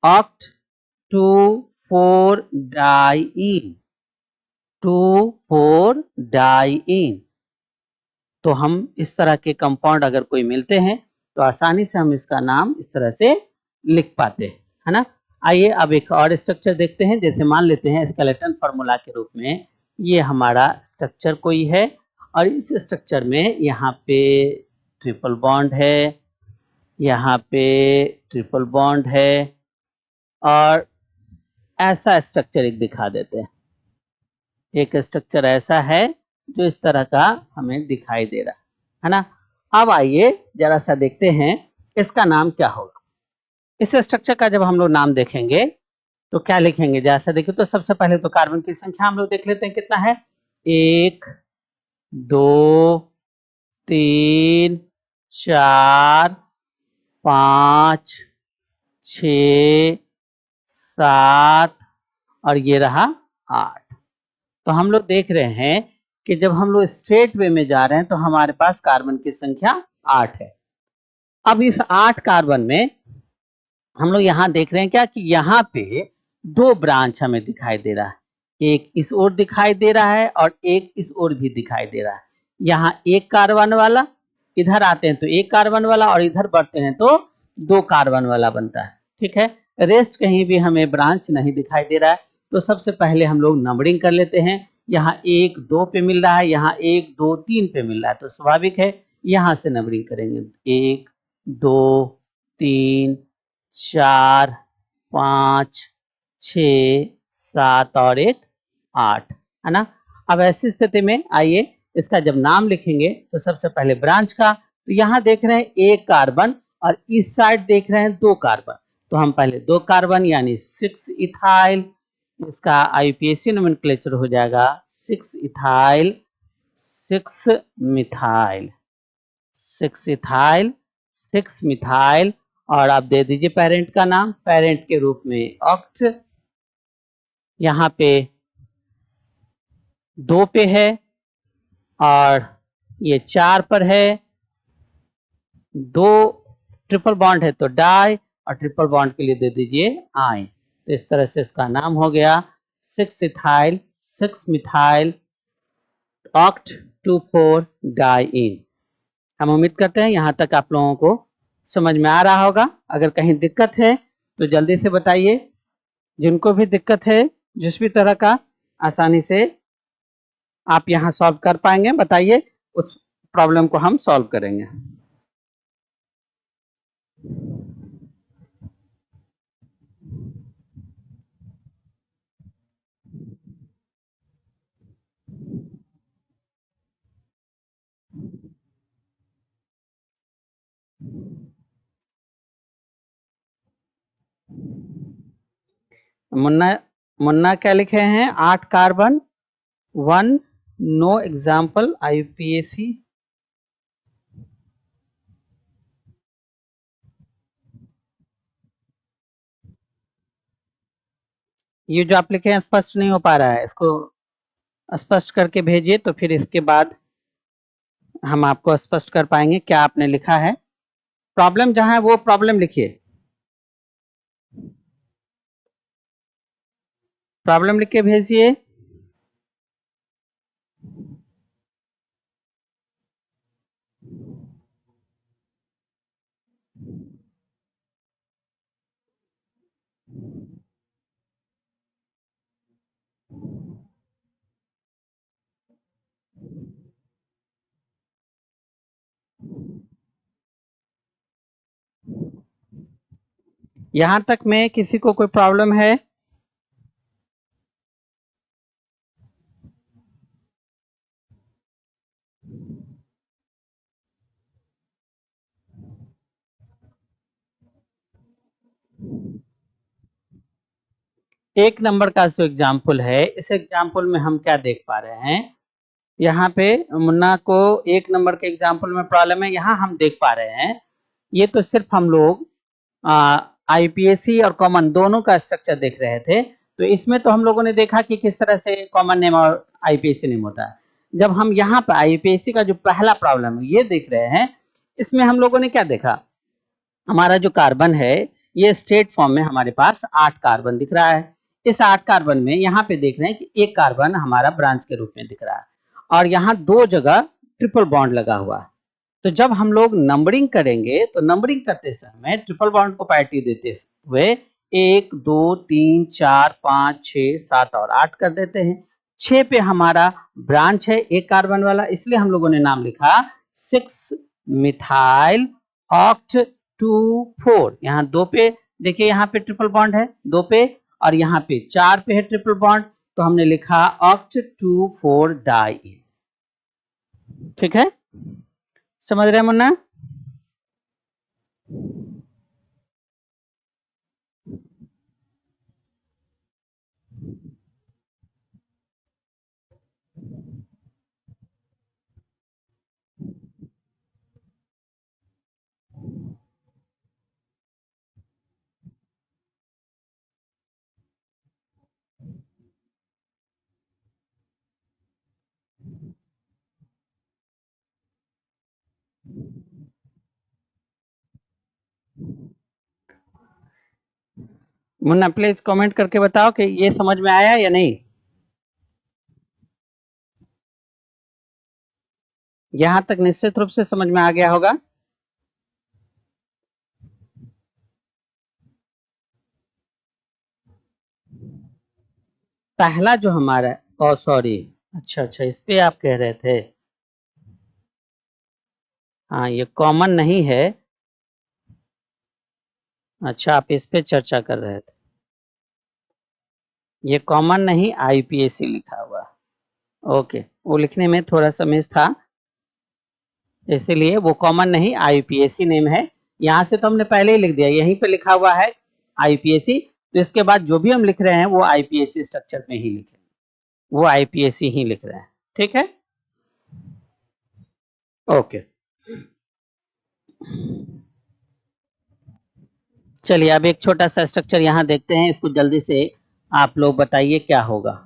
ऑक्ट 2 4 डाइईन, 2 4 डाइईन। तो हम इस तरह के कंपाउंड अगर कोई मिलते हैं तो आसानी से हम इसका नाम इस तरह से लिख पाते हैं, है ना। आइए अब एक और स्ट्रक्चर देखते हैं, जैसे मान लेते हैं स्केलेटन फार्मूला के रूप में ये हमारा स्ट्रक्चर कोई है और इस स्ट्रक्चर में यहाँ पे ट्रिपल बॉन्ड है, यहाँ पे ट्रिपल बॉन्ड है, और ऐसा स्ट्रक्चर एक दिखा देते हैं। एक स्ट्रक्चर ऐसा है जो इस तरह का हमें दिखाई दे रहा है ना। अब आइए जरा सा देखते हैं इसका नाम क्या होगा। इस स्ट्रक्चर का जब हम लोग नाम देखेंगे तो क्या लिखेंगे, जैसा देखिए तो सबसे पहले तो कार्बन की संख्या हम लोग देख लेते हैं कितना है, 1 2 3 4 5 6 7 और ये रहा 8। तो हम लोग देख रहे हैं कि जब हम लोग स्ट्रेट वे में जा रहे हैं तो हमारे पास कार्बन की संख्या 8 है। अब इस 8 कार्बन में हम लोग यहाँ देख रहे हैं क्या कि यहाँ पे 2 ब्रांच हमें दिखाई दे रहा है, एक इस ओर दिखाई दे रहा है और एक इस ओर भी दिखाई दे रहा है। यहाँ एक कार्बन वाला, इधर आते हैं तो एक कार्बन वाला और इधर बढ़ते हैं तो 2 कार्बन वाला बनता है। ठीक है, रेस्ट कहीं भी हमें ब्रांच नहीं दिखाई दे रहा है। तो सबसे पहले हम लोग नंबरिंग कर लेते हैं। यहाँ 1 2 पे मिल रहा है, यहाँ 1 2 3 पे मिल रहा है, तो स्वाभाविक है यहाँ से नंबरिंग करेंगे, 1 2 3 4 5 6 7 और 1 8, है ना। अब ऐसी स्थिति में आइए इसका जब नाम लिखेंगे तो सबसे पहले ब्रांच का, तो यहाँ देख रहे हैं एक कार्बन और इस साइड देख रहे हैं 2 कार्बन, तो हम पहले 2 कार्बन यानी 6 इथाइल, इसका आईयूपीएसी नोमेनक्लेचर हो जाएगा 6 इथाइल 6 मिथाइल 6 इथाइल 6 मिथाइल, और आप दे दीजिए पेरेंट का नाम, पेरेंट के रूप में ऑक्ट, यहाँ पे 2 पे है और ये 4 पर है, 2 ट्रिपल बॉन्ड है तो डाई और ट्रिपल बॉन्ड के लिए दे दीजिए आइन। तो इस तरह से इसका नाम हो गया 6 इथाइल 6 मिथाइल ऑक्ट 2,4 डाइइन। हम उम्मीद करते हैं यहाँ तक आप लोगों को समझ में आ रहा होगा। अगर कहीं दिक्कत है तो जल्दी से बताइए, जिनको भी दिक्कत है जिस भी तरह का, आसानी से आप यहाँ सॉल्व कर पाएंगे, बताइए, उस प्रॉब्लम को हम सॉल्व करेंगे। मुन्ना मुन्ना क्या लिखे हैं, 8 कार्बन 1 नो एग्जाम्पल आईयूपीएसी। ये जो आप लिखे हैं स्पष्ट नहीं हो पा रहा है, इसको स्पष्ट करके भेजिए तो फिर इसके बाद हम आपको स्पष्ट कर पाएंगे क्या आपने लिखा है। प्रॉब्लम जहां है वो प्रॉब्लम लिखिए, प्रॉब्लम लिख के भेजिए। यहां तक में किसी को कोई प्रॉब्लम है? एक नंबर का जो एग्जाम्पल है, इस एग्जाम्पल में हम क्या देख पा रहे हैं, यहाँ पे मुन्ना को एक नंबर के एग्जाम्पल में प्रॉब्लम है। यहाँ हम देख पा रहे हैं ये तो सिर्फ हम लोग आईपीएसी और कॉमन दोनों का स्ट्रक्चर देख रहे थे, तो इसमें तो हम लोगों ने देखा कि किस तरह से कॉमन नेम और आईपीएसी नेम होता है। जब हम यहाँ पर आईपीएसी का जो पहला प्रॉब्लम है ये देख रहे हैं, इसमें हम लोगों ने क्या देखा, हमारा जो कार्बन है ये स्ट्रेट फॉर्म में हमारे पास 8 कार्बन दिख रहा है। इस 8 कार्बन में यहाँ पे देख रहे हैं कि एक कार्बन हमारा ब्रांच के रूप में दिख रहा है और यहाँ 2 जगह ट्रिपल बॉन्ड लगा हुआ है। तो जब हम लोग नंबरिंग करेंगे तो नंबरिंग करते समय ट्रिपल बॉन्ड को प्रायोरिटी देते हुए 1 2 3 4 5 6 7 और 8 कर देते हैं। 6 पे हमारा ब्रांच है एक कार्बन वाला, इसलिए हम लोगों ने नाम लिखा 6 मिथाइल ऑक्ट 2,4। यहाँ 2 पे देखिए, यहाँ पे ट्रिपल बॉन्ड है 2 पे और यहाँ पे 4 पे है ट्रिपल बॉन्ड, तो हमने लिखा ऑक्ट 2,4 डाइइन। ठीक है, समझ रहे हैं मुन्ना? मुन्ना प्लीज कमेंट करके बताओ कि ये समझ में आया या नहीं। यहां तक निश्चित रूप से समझ में आ गया होगा। पहला जो हमारा, ओ सॉरी, अच्छा अच्छा, इस पे आप कह रहे थे। हाँ, ये कॉमन नहीं है। अच्छा, आप इस पे चर्चा कर रहे थे। ये कॉमन नहीं, आईपीएसी लिखा हुआ। ओके, वो लिखने में थोड़ा सा मिस था, इसीलिए वो कॉमन नहीं, आईपीएसी नेम है। यहाँ से तो हमने पहले ही लिख दिया, यहीं पे लिखा हुआ है आईपीएसी, तो इसके बाद जो भी हम लिख रहे हैं वो आईपीएसी स्ट्रक्चर में ही लिखे, वो आईपीएसी ही लिख रहे हैं। ठीक है, ओके। चलिए अब एक छोटा सा स्ट्रक्चर यहाँ देखते हैं, इसको जल्दी से आप लोग बताइए क्या होगा।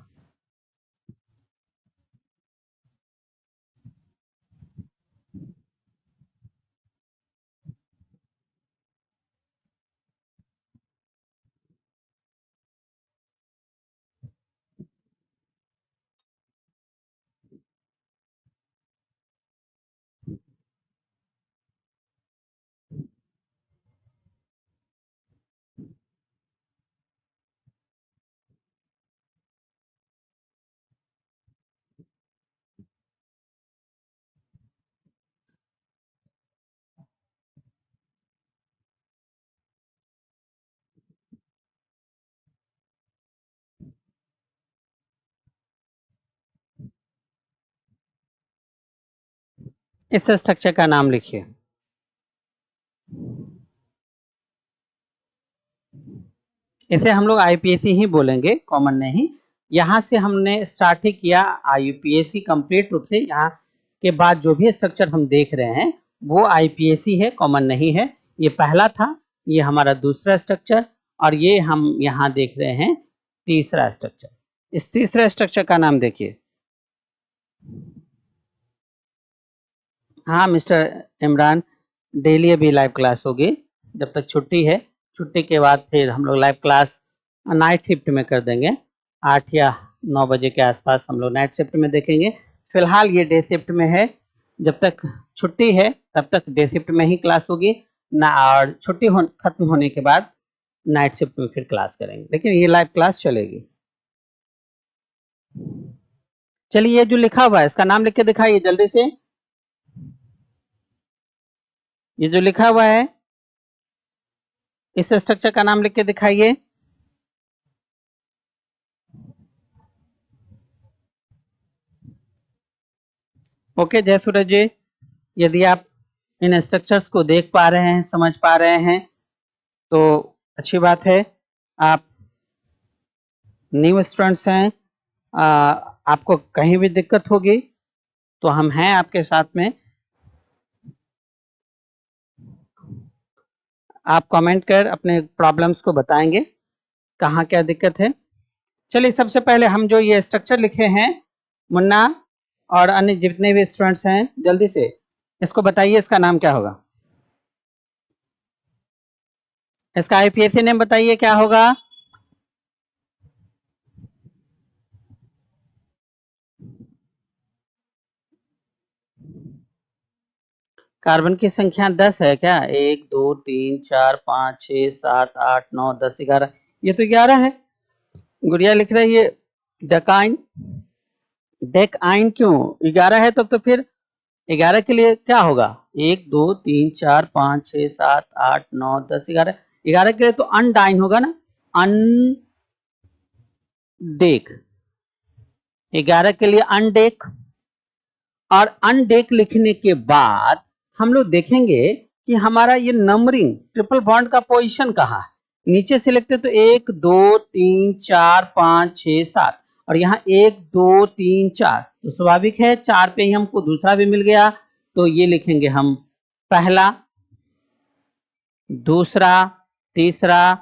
इस स्ट्रक्चर का नाम लिखिए। इसे हम लोग आईपीएसी ही बोलेंगे, कॉमन नहीं। यहाँ से हमने स्टार्ट ही किया आईपीएसी कंप्लीट रूप से। यहाँ के बाद जो भी स्ट्रक्चर हम देख रहे हैं वो आईपीएसी है, कॉमन नहीं है। ये पहला था, ये हमारा दूसरा स्ट्रक्चर, और ये हम यहाँ देख रहे हैं तीसरा स्ट्रक्चर। इस तीसरे स्ट्रक्चर का नाम देखिए। हाँ मिस्टर इमरान, डेली अभी लाइव क्लास होगी जब तक छुट्टी है। छुट्टी के बाद फिर हम लोग लाइव क्लास नाइट शिफ्ट में कर देंगे, 8 या 9 बजे के आसपास हम लोग नाइट शिफ्ट में देखेंगे। फिलहाल ये डे शिफ्ट में है, जब तक छुट्टी है तब तक डे शिफ्ट में ही क्लास होगी ना, और छुट्टी खत्म होने के बाद नाइट शिफ्ट में फिर क्लास करेंगे, लेकिन ये लाइव क्लास चलेगी। चलिए, ये जो लिखा हुआ है इसका नाम लिख के दिखाइए जल्दी से। ये जो लिखा हुआ है इस स्ट्रक्चर का नाम लिख के दिखाइए। ओके जय सूरज जी, यदि आप इन स्ट्रक्चर्स को देख पा रहे हैं, समझ पा रहे हैं तो अच्छी बात है। आप न्यू स्टूडेंट्स हैं, आपको कहीं भी दिक्कत होगी तो हम हैं आपके साथ में। आप कमेंट कर अपने प्रॉब्लम्स को बताएंगे कहाँ क्या दिक्कत है। चलिए, सबसे पहले हम जो ये स्ट्रक्चर लिखे हैं, मुन्ना और अन्य जितने भी स्टूडेंट्स हैं जल्दी से इसको बताइए, इसका नाम क्या होगा? इसका आईपीएसी नेम बताइए क्या होगा? कार्बन की संख्या 10 है क्या? 1 2 3 4 5 6 7 8 9 10 11। ये तो 11 है। गुड़िया लिख रही है डेकाइन। डेकाइन क्यों 11 है? तब तो फिर 11 के लिए क्या होगा? 1 2 3 4 5 6 7 8 9 10 11। 11 के लिए तो अनडाइन होगा ना, अनडेक। 11 के लिए अनडेक, और अनडेक लिखने के बाद हम लोग देखेंगे कि हमारा ये नंबरिंग ट्रिपल बॉन्ड का पोजीशन कहाँ है। नीचे से लिखते तो 1 2 3 4 5 6 7 और यहाँ 1 2 3 4, तो स्वाभाविक है 4 पे ही हमको दूसरा भी मिल गया, तो ये लिखेंगे हम पहला, दूसरा, तीसरा,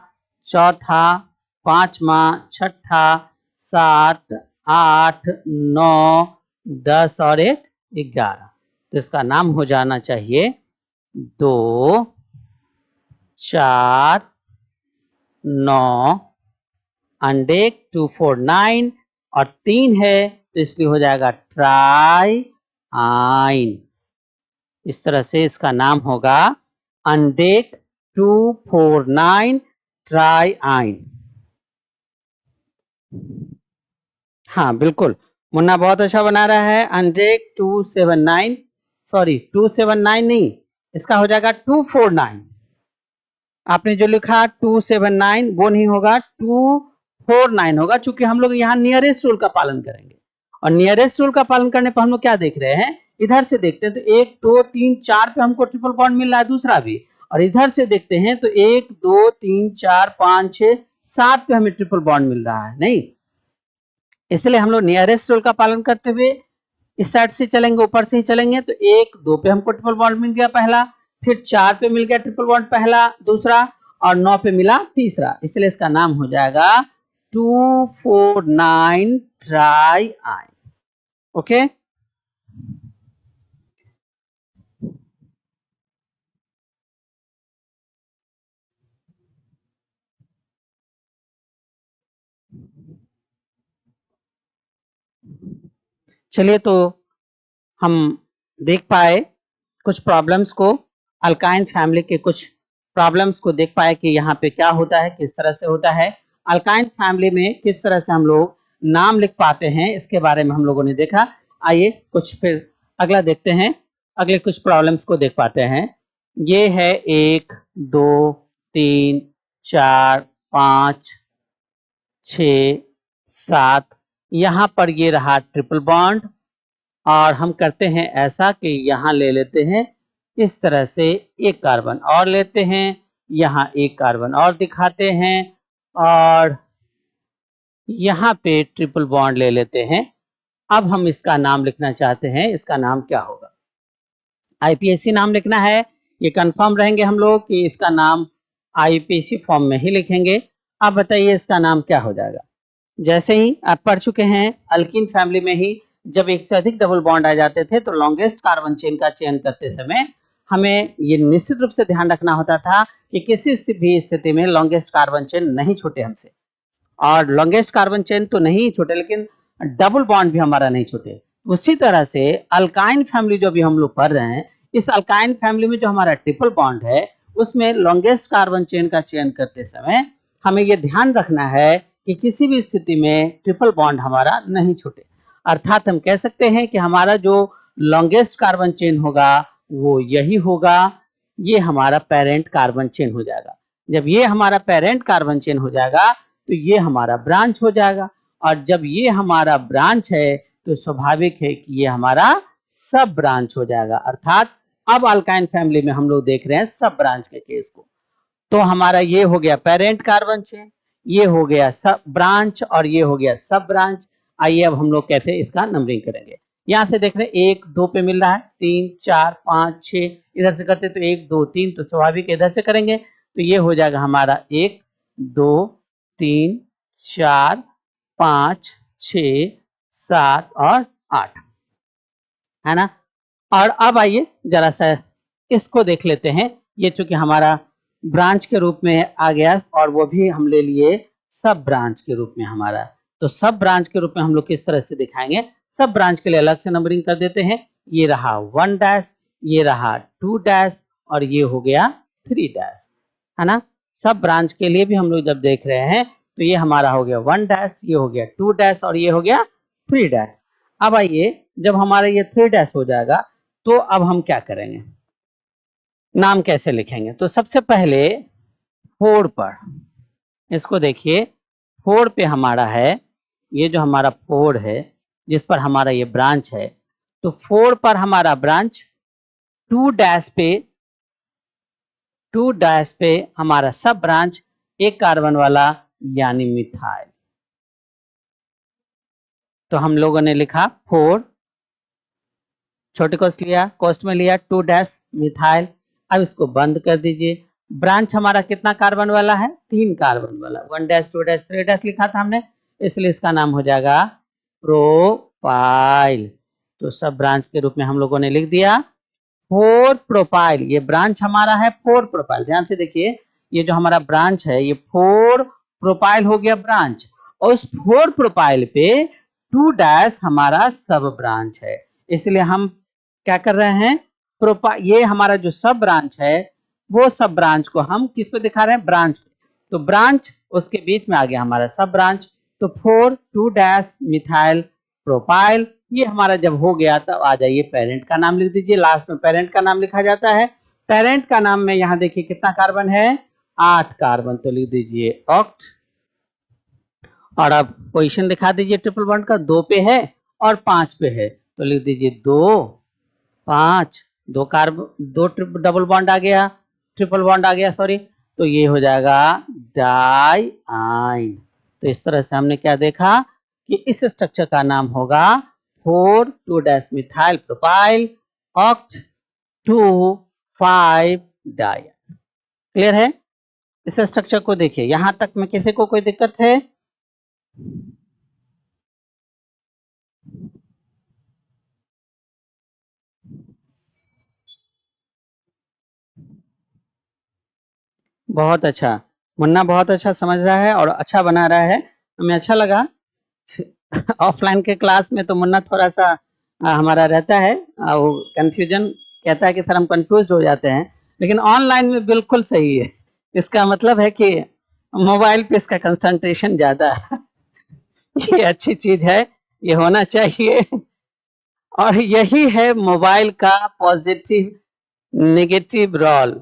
चौथा, पांचवा, छठा, 7 8 9 10 और 1 11। तो इसका नाम हो जाना चाहिए 2 4 9 अनडेक 2 4 9 और 3 है तो इसलिए हो जाएगा ट्राई आइन। इस तरह से इसका नाम होगा अनडेक 249 ट्राई आइन। हाँ बिल्कुल, मुन्ना बहुत अच्छा बना रहा है। अनडेक 279, सॉरी 279 नहीं, इसका हो जाएगा 249। आपने जो लिखा 279 वो नहीं होगा, 249 होगा, चूंकि हम लोग यहाँ नियरेस्ट रूल का पालन करेंगे। और नियरेस्ट रूल का पालन करने पर हम लोग क्या देख रहे हैं, इधर से देखते हैं तो 1 2 3 4 पे हमको ट्रिपल बॉन्ड मिल रहा है, दूसरा भी। और इधर से देखते हैं तो 1 2 3 4 5 6 7 पे हमें ट्रिपल बॉन्ड मिल रहा है नहीं, इसलिए हम लोग नियरेस्ट रूल का पालन करते हुए इस साइड से चलेंगे, ऊपर से ही चलेंगे। तो 1 2 पे हमको ट्रिपल बॉन्ड मिल गया पहला, फिर 4 पे मिल गया ट्रिपल बॉन्ड पहला दूसरा, और 9 पे मिला तीसरा, इसलिए इसका नाम हो जाएगा 249 ट्राई आइन। ओके, चलिए तो हम देख पाए कुछ प्रॉब्लम्स को, अल्काइन फैमिली के कुछ प्रॉब्लम्स को देख पाए कि यहाँ पे क्या होता है, किस तरह से होता है। अल्काइन फैमिली में किस तरह से हम लोग नाम लिख पाते हैं, इसके बारे में हम लोगों ने देखा। आइए कुछ फिर अगला देखते हैं, अगले कुछ प्रॉब्लम्स को देख पाते हैं। ये है 1 2 3 4 5 6 7, यहाँ पर ये रहा ट्रिपल बॉन्ड, और हम करते हैं ऐसा कि यहाँ ले लेते हैं इस तरह से एक कार्बन और लेते हैं, यहाँ एक कार्बन और दिखाते हैं, और यहाँ पे ट्रिपल बॉन्ड ले लेते हैं। अब हम इसका नाम लिखना चाहते हैं, इसका नाम क्या होगा, आईपीएसी नाम लिखना है। ये कंफर्म रहेंगे हम लोग कि इसका नाम आईपीएसी फॉर्म में ही लिखेंगे। अब बताइए इसका नाम क्या हो जाएगा। जैसे ही आप पढ़ चुके हैं, अल्कीन फैमिली में ही जब एक से अधिक डबल बॉन्ड आ जाते थे तो लॉन्गेस्ट कार्बन चेन का चयन करते समय हमें ये निश्चित रूप से ध्यान रखना होता था कि किसी भी स्थिति में लॉन्गेस्ट कार्बन चेन नहीं छूटे हमसे, और लॉन्गेस्ट कार्बन चेन तो नहीं छूटे लेकिन डबल बॉन्ड भी हमारा नहीं छूटे। उसी तरह से अल्काइन फैमिली जो भी हम लोग पढ़ रहे हैं, इस अल्काइन फैमिली में जो हमारा ट्रिपल बॉन्ड है उसमें लॉन्गेस्ट कार्बन चेन का चयन करते समय हमें यह ध्यान रखना है कि किसी भी स्थिति में ट्रिपल बॉन्ड हमारा नहीं छूटे। अर्थात हम कह सकते हैं कि हमारा जो लॉन्गेस्ट कार्बन चेन होगा वो यही होगा, ये हमारा पेरेंट कार्बन चेन हो जाएगा। जब ये हमारा पेरेंट कार्बन चेन हो जाएगा तो ये हमारा ब्रांच हो जाएगा, और जब ये हमारा ब्रांच है तो स्वाभाविक है कि ये हमारा सब ब्रांच हो जाएगा। अर्थात अब अल्काइन फैमिली में हम लोग देख रहे हैं सब ब्रांच के केस को। तो हमारा ये हो गया पेरेंट कार्बन चेन, ये हो गया सब ब्रांच, और ये हो गया सब ब्रांच। आइए अब हम लोग कैसे इसका नंबरिंग करेंगे। यहाँ से देख रहे हैं 1 2 पे मिल रहा है, 3 4 5 6, इधर से करते तो 1 2 3, तो स्वाभाविक इधर से करेंगे तो ये हो जाएगा हमारा 1 2 3 4 5 6 7 और 8, है ना। और अब आइए जरा सा इसको देख लेते हैं। ये चूंकि हमारा ब्रांच के रूप में आ गया और वो भी हम ले लिए सब ब्रांच के रूप में हमारा, तो सब ब्रांच के रूप में हम लोग किस तरह से दिखाएंगे। सब ब्रांच के लिए अलग से नंबरिंग कर देते हैं। ये रहा 1 डैश, ये रहा 2 डैश, और ये हो गया 3 डैश, है ना। सब ब्रांच के लिए भी हम लोग जब देख रहे हैं तो ये हमारा हो गया 1 डैश, ये हो गया 2 डैश, और ये हो गया 3 डैश। अब आइए जब हमारा ये 3 डैश हो जाएगा तो अब हम क्या करेंगे, नाम कैसे लिखेंगे। तो सबसे पहले 4 पर, इसको देखिए 4 पे हमारा है, ये जो हमारा 4 है जिस पर हमारा ये ब्रांच है, तो 4 पर हमारा ब्रांच, 2 डैश पे हमारा सब ब्रांच, एक कार्बन वाला यानी मिथाइल। तो हम लोगों ने लिखा 4, छोटे कोष्ठ में लिया 2 डैश मिथाइल। अब इसको बंद कर दीजिए। ब्रांच हमारा कितना कार्बन वाला है? 3 कार्बन वाला। 1 डैश 2 डैश 3 डैश लिखा था हमने, इसलिए इसका नाम हो जाएगा प्रोपाइल। तो सब ब्रांच के रूप में हम लोगों ने लिख दिया 4 प्रोपाइल। ये ब्रांच हमारा है 4 प्रोपाइल। ध्यान से देखिए, ये जो हमारा ब्रांच है ये 4 प्रोपाइल हो गया ब्रांच, और उस 4 प्रोपाइल पे 2 डैश हमारा सब ब्रांच है। इसलिए हम क्या कर रहे हैं, प्रोपाइल, ये हमारा जो सब ब्रांच है वो सब ब्रांच को हम किस पे दिखा रहे हैं? ब्रांच पे। तो ब्रांच उसके बीच में आ गया हमारा सब ब्रांच। तो 4 2 डैश मिथाइल प्रोपाइल, ये हमारा जब हो गया तब आ जाइए पेरेंट का नाम लिख दीजिए। लास्ट में पेरेंट का नाम लिखा जाता है। पेरेंट का नाम में यहाँ देखिए कितना कार्बन है? 8 कार्बन। तो लिख दीजिए ऑक्ट। और अब पोजीशन दिखा दीजिए ट्रिपल बॉन्ड का, 2 पे है और 5 पे है। तो लिख दीजिए 2 5, 2 कार्बन, 2 डबल बॉन्ड आ गया, ट्रिपल बॉन्ड आ गया सॉरी। तो ये हो जाएगा डाई आइन। तो इस तरह से हमने क्या देखा कि इस स्ट्रक्चर का नाम होगा 4 2 dash methyl propyl oct 2 5 di. Clear है? इस स्ट्रक्चर को देखिए, यहां तक में किसी को कोई दिक्कत है? बहुत अच्छा, मुन्ना बहुत अच्छा समझ रहा है और अच्छा बना रहा है, हमें अच्छा लगा। ऑफलाइन के क्लास में तो मुन्ना थोड़ा सा हमारा रहता है, वो कंफ्यूजन, कहता है कि सर हम कंफ्यूज हो जाते हैं, लेकिन ऑनलाइन में बिल्कुल सही है। इसका मतलब है कि मोबाइल पे इसका कंसंट्रेशन ज्यादा है। ये अच्छी चीज है, ये होना चाहिए। और यही है मोबाइल का पॉजिटिव नेगेटिव रोल।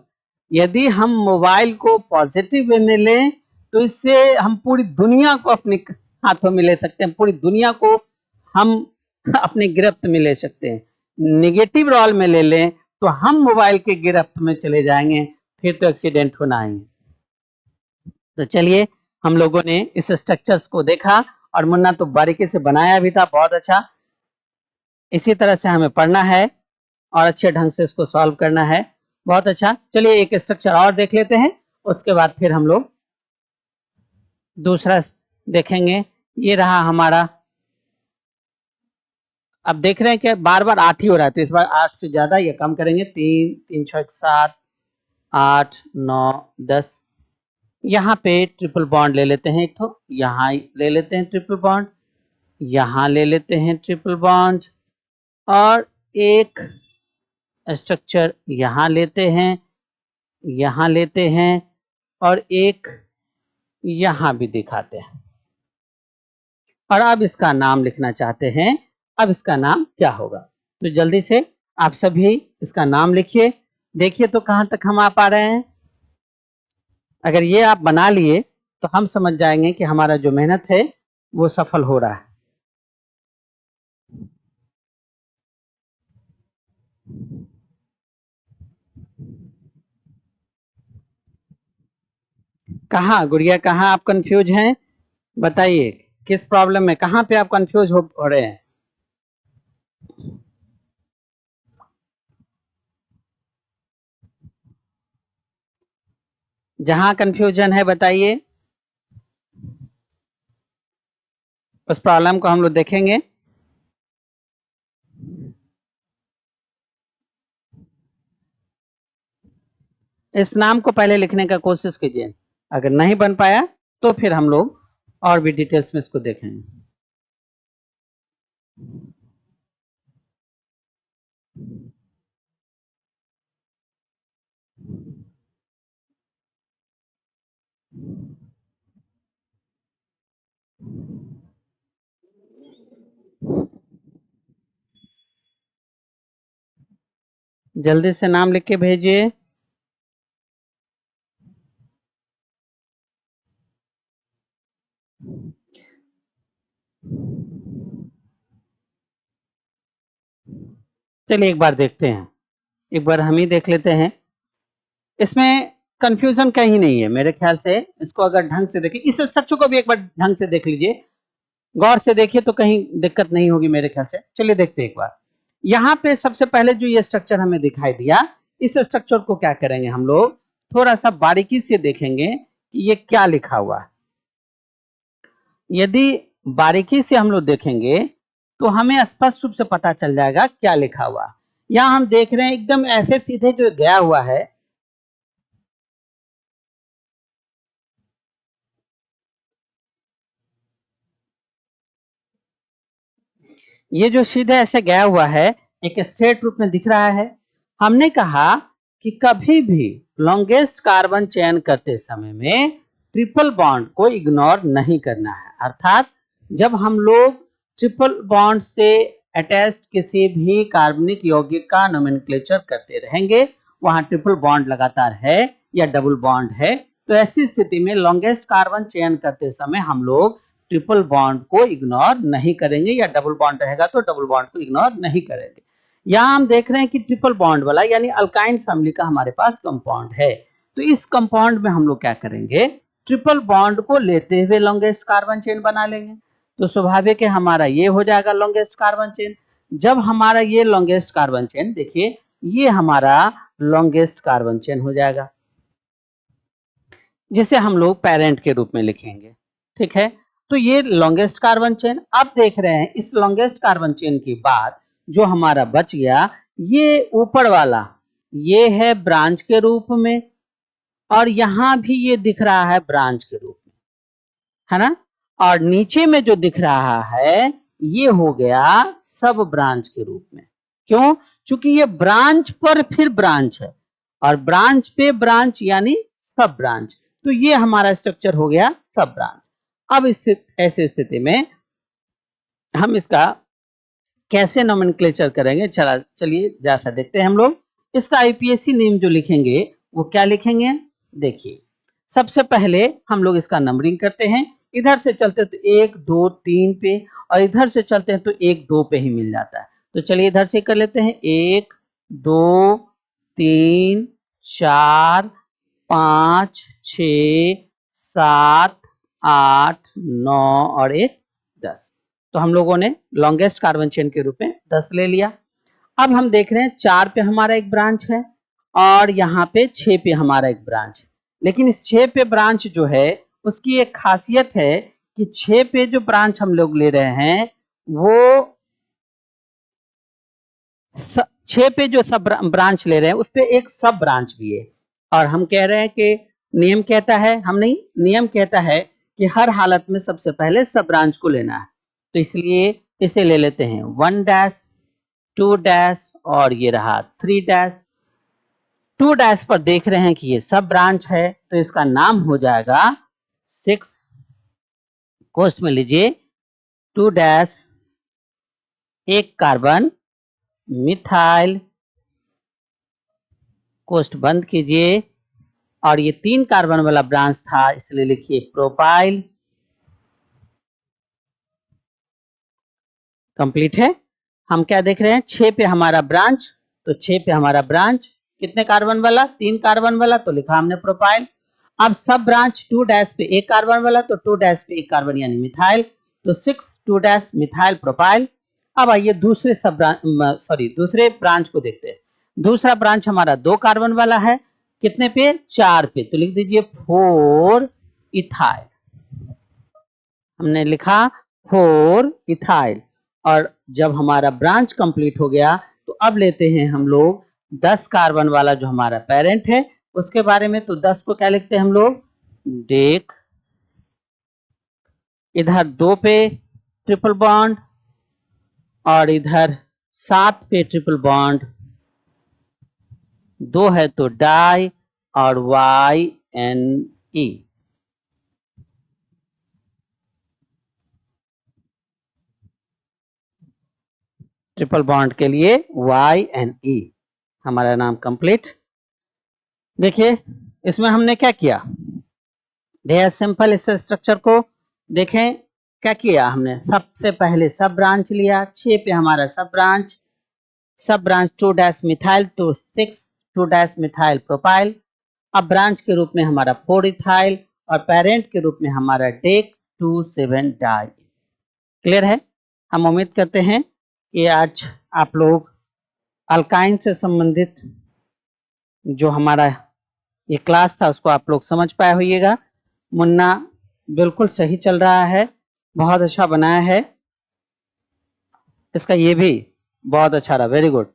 यदि हम मोबाइल को पॉजिटिव वे में लें तो इससे हम पूरी दुनिया को अपने हाथों में ले सकते हैं, पूरी दुनिया को हम अपने गिरफ्त में ले सकते हैं। निगेटिव रोल में ले लें तो हम मोबाइल के गिरफ्त में चले जाएंगे, फिर तो एक्सीडेंट होना ही। तो चलिए, हम लोगों ने इस स्ट्रक्चर्स को देखा और मुन्ना तो बारीकी से बनाया भी था, बहुत अच्छा। इसी तरह से हमें पढ़ना है और अच्छे ढंग से इसको सॉल्व करना है। बहुत अच्छा, चलिए एक स्ट्रक्चर और देख लेते हैं, उसके बाद फिर हम लोग दूसरा देखेंगे। ये रहा हमारा, अब देख रहे हैं कि बार बार 8 ही हो रहा है, तो इस बार 8 से ज्यादा या कम करेंगे। 3 3 6 7 8 9 10। यहाँ पे ट्रिपल बॉन्ड ले लेते हैं एक तो, यहाँ ले लेते हैं ट्रिपल बॉन्ड, यहाँ ले लेते हैं ट्रिपल बॉन्ड, और एक स्ट्रक्चर यहाँ लेते हैं, यहाँ लेते हैं, और एक यहाँ भी दिखाते हैं। और अब इसका नाम लिखना चाहते हैं, अब इसका नाम क्या होगा? तो जल्दी से आप सभी इसका नाम लिखिए, देखिए तो कहां तक हम आ पा रहे हैं। अगर ये आप बना लिए तो हम समझ जाएंगे कि हमारा जो मेहनत है वो सफल हो रहा है। कहाँ गुड़िया, कहाँ आप कंफ्यूज हैं? बताइए किस प्रॉब्लम में, कहाँ पे आप कंफ्यूज हो रहे हैं? जहां कंफ्यूजन है बताइए, उस प्रॉब्लम को हम लोग देखेंगे। इस नाम को पहले लिखने का कोशिश कीजिए, अगर नहीं बन पाया तो फिर हम लोग और भी डिटेल्स में इसको देखेंगे। जल्दी से नाम लिख के भेजिए। चलिए एक बार देखते हैं, एक बार हम ही देख लेते हैं। इसमें कंफ्यूजन कहीं नहीं है मेरे ख्याल से। इसको अगर ढंग से देखिए, इस स्ट्रक्चर को भी एक बार ढंग से देख लीजिए, गौर से देखिए तो कहीं दिक्कत नहीं होगी मेरे ख्याल से। चलिए देखते हैं एक बार। यहाँ पे सबसे पहले जो ये स्ट्रक्चर हमें दिखाई दिया, इस स्ट्रक्चर को क्या करेंगे हम लोग, थोड़ा सा बारीकी से देखेंगे कि ये क्या लिखा हुआ है। यदि बारीकी से हम लोग देखेंगे तो हमें स्पष्ट रूप से पता चल जाएगा क्या लिखा हुआ है। यहाँ हम देख रहे हैं एकदम ऐसे सीधे जो गया हुआ है, ये जो सीधे ऐसे गया हुआ है एक स्ट्रेट रूप में दिख रहा है। हमने कहा कि कभी भी लॉन्गेस्ट कार्बन चयन करते समय में ट्रिपल बॉन्ड को इग्नोर नहीं करना है। अर्थात जब हम लोग ट्रिपल बॉन्ड से अटैच्ड किसी भी कार्बनिक यौगिक का नोमेनक्लेचर करते रहेंगे, वहां ट्रिपल बॉन्ड लगातार है या डबल बॉन्ड है, तो ऐसी स्थिति में लॉन्गेस्ट कार्बन चयन करते समय हम लोग ट्रिपल बॉन्ड को इग्नोर नहीं करेंगे, या डबल बॉन्ड रहेगा तो डबल बॉन्ड को इग्नोर नहीं करेंगे। यहाँ हम देख रहे हैं कि ट्रिपल बॉन्ड वाला यानी अल्काइन फैमिली का हमारे पास कंपाउंड है, तो इस कंपाउंड में हम लोग क्या करेंगे, ट्रिपल बॉन्ड को लेते हुए लॉन्गेस्ट कार्बन चेन बना लेंगे। तो स्वाभाविक है हमारा ये हो जाएगा लॉन्गेस्ट कार्बन चेन। जब हमारा ये लॉन्गेस्ट कार्बन चेन, देखिए ये हमारा लॉन्गेस्ट कार्बन चेन हो जाएगा, जिसे हम लोग पेरेंट के रूप में लिखेंगे। ठीक है, तो ये लॉन्गेस्ट कार्बन चेन। अब देख रहे हैं इस लॉन्गेस्ट कार्बन चेन के बाद जो हमारा बच गया, ये ऊपर वाला ये है ब्रांच के रूप में, और यहां भी ये दिख रहा है ब्रांच के रूप में, है ना। और नीचे में जो दिख रहा है ये हो गया सब ब्रांच के रूप में। क्यों? क्योंकि ये ब्रांच पर फिर ब्रांच है, और ब्रांच पे ब्रांच यानी सब ब्रांच, तो ये हमारा स्ट्रक्चर हो गया सब ब्रांच। अब ऐसे स्थिति में हम इसका कैसे नोमेनक्लेचर करेंगे, चलिए जैसा देखते हैं हम लोग। इसका आईपीएसी नेम जो लिखेंगे वो क्या लिखेंगे, देखिए सबसे पहले हम लोग इसका नंबरिंग करते हैं। इधर से चलते तो 1 2 3 पे, और इधर से चलते हैं तो 1 2 पे ही मिल जाता है। तो चलिए इधर से कर लेते हैं 1 2 3 4 5 6 7 8 9 और 1 10। तो हम लोगों ने लॉन्गेस्ट कार्बन चेन के रूप में 10 ले लिया। अब हम देख रहे हैं 4 पे हमारा एक ब्रांच है, और यहाँ पे 6 पे हमारा एक ब्रांच है। लेकिन इस 6 पे ब्रांच जो है उसकी एक खासियत है कि 6 पे जो ब्रांच हम लोग ले रहे हैं वो 6 पे जो सब ब्रांच ले रहे हैं उस पे एक सब ब्रांच भी है। और हम कह रहे हैं कि नियम कहता है, हम नहीं, नियम कहता है कि हर हालत में सबसे पहले सब ब्रांच को लेना है। तो इसलिए इसे ले लेते हैं 1 डैश 2 डैश और ये रहा 3 डैश। 2 डैश पर देख रहे हैं कि ये सब ब्रांच है, तो इसका नाम हो जाएगा 6, कोष्ठ में लीजिए 2 डैश 1 कार्बन मिथाइल, कोष्ठ बंद कीजिए, और ये 3 कार्बन वाला ब्रांच था इसलिए लिखिए प्रोपाइल। कंप्लीट है। हम क्या देख रहे हैं, 6 पे हमारा ब्रांच, तो 6 पे हमारा ब्रांच कितने कार्बन वाला, 3 कार्बन वाला, तो लिखा हमने प्रोपाइल। अब सब ब्रांच 2 डैश पे 1 कार्बन वाला, तो 2 डैश पे 1 कार्बन यानी मिथाइल, तो 6 2 डैश मिथाइल प्रोपाइल। अब आइए दूसरे दूसरे ब्रांच को देखते हैं। दूसरा ब्रांच हमारा 2 कार्बन वाला है, कितने पे, 4 पे, तो लिख दीजिए 4 इथाइल। हमने लिखा 4 इथाइल। और जब हमारा ब्रांच कंप्लीट हो गया तो अब लेते हैं हम लोग 10 कार्बन वाला जो हमारा पेरेंट है उसके बारे में। तो 10 को क्या लिखते हैं हम लोग, देख, इधर 2 पे ट्रिपल बॉन्ड और इधर 7 पे ट्रिपल बॉन्ड, 2 है तो डाई और YNE। ट्रिपल बॉन्ड के लिए YNE हमारा नाम कंप्लीट। देखिए इसमें हमने क्या किया, ढेर सिंपल। इस स्ट्रक्चर को देखें, क्या किया हमने, सबसे पहले सब ब्रांच लिया, 6 पे हमारा सब ब्रांच, सब ब्रांच 2' मिथाइल तो 6 2' मिथाइल प्रोपाइल। अब ब्रांच के रूप में हमारा 4 इथाइल और पेरेंट के रूप में हमारा डेक 2,7 डाई। क्लियर है? हम उम्मीद करते हैं कि आज आप लोग अल्काइन से संबंधित जो हमारा ये क्लास था उसको आप लोग समझ पाए होइएगा। मुन्ना बिल्कुल सही चल रहा है, बहुत अच्छा बनाया है, इसका ये भी बहुत अच्छा रहा, वेरी गुड।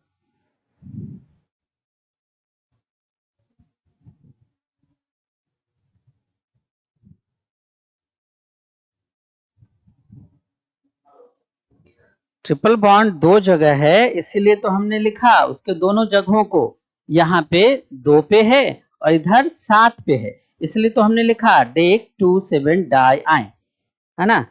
ट्रिपल बॉन्ड दो जगह है, इसीलिए तो हमने लिखा उसके दोनों जगहों को, यहाँ पे 2 पे है और इधर 7 पे है, इसलिए तो हमने लिखा डेक 2,7 डाई आइन, है ना।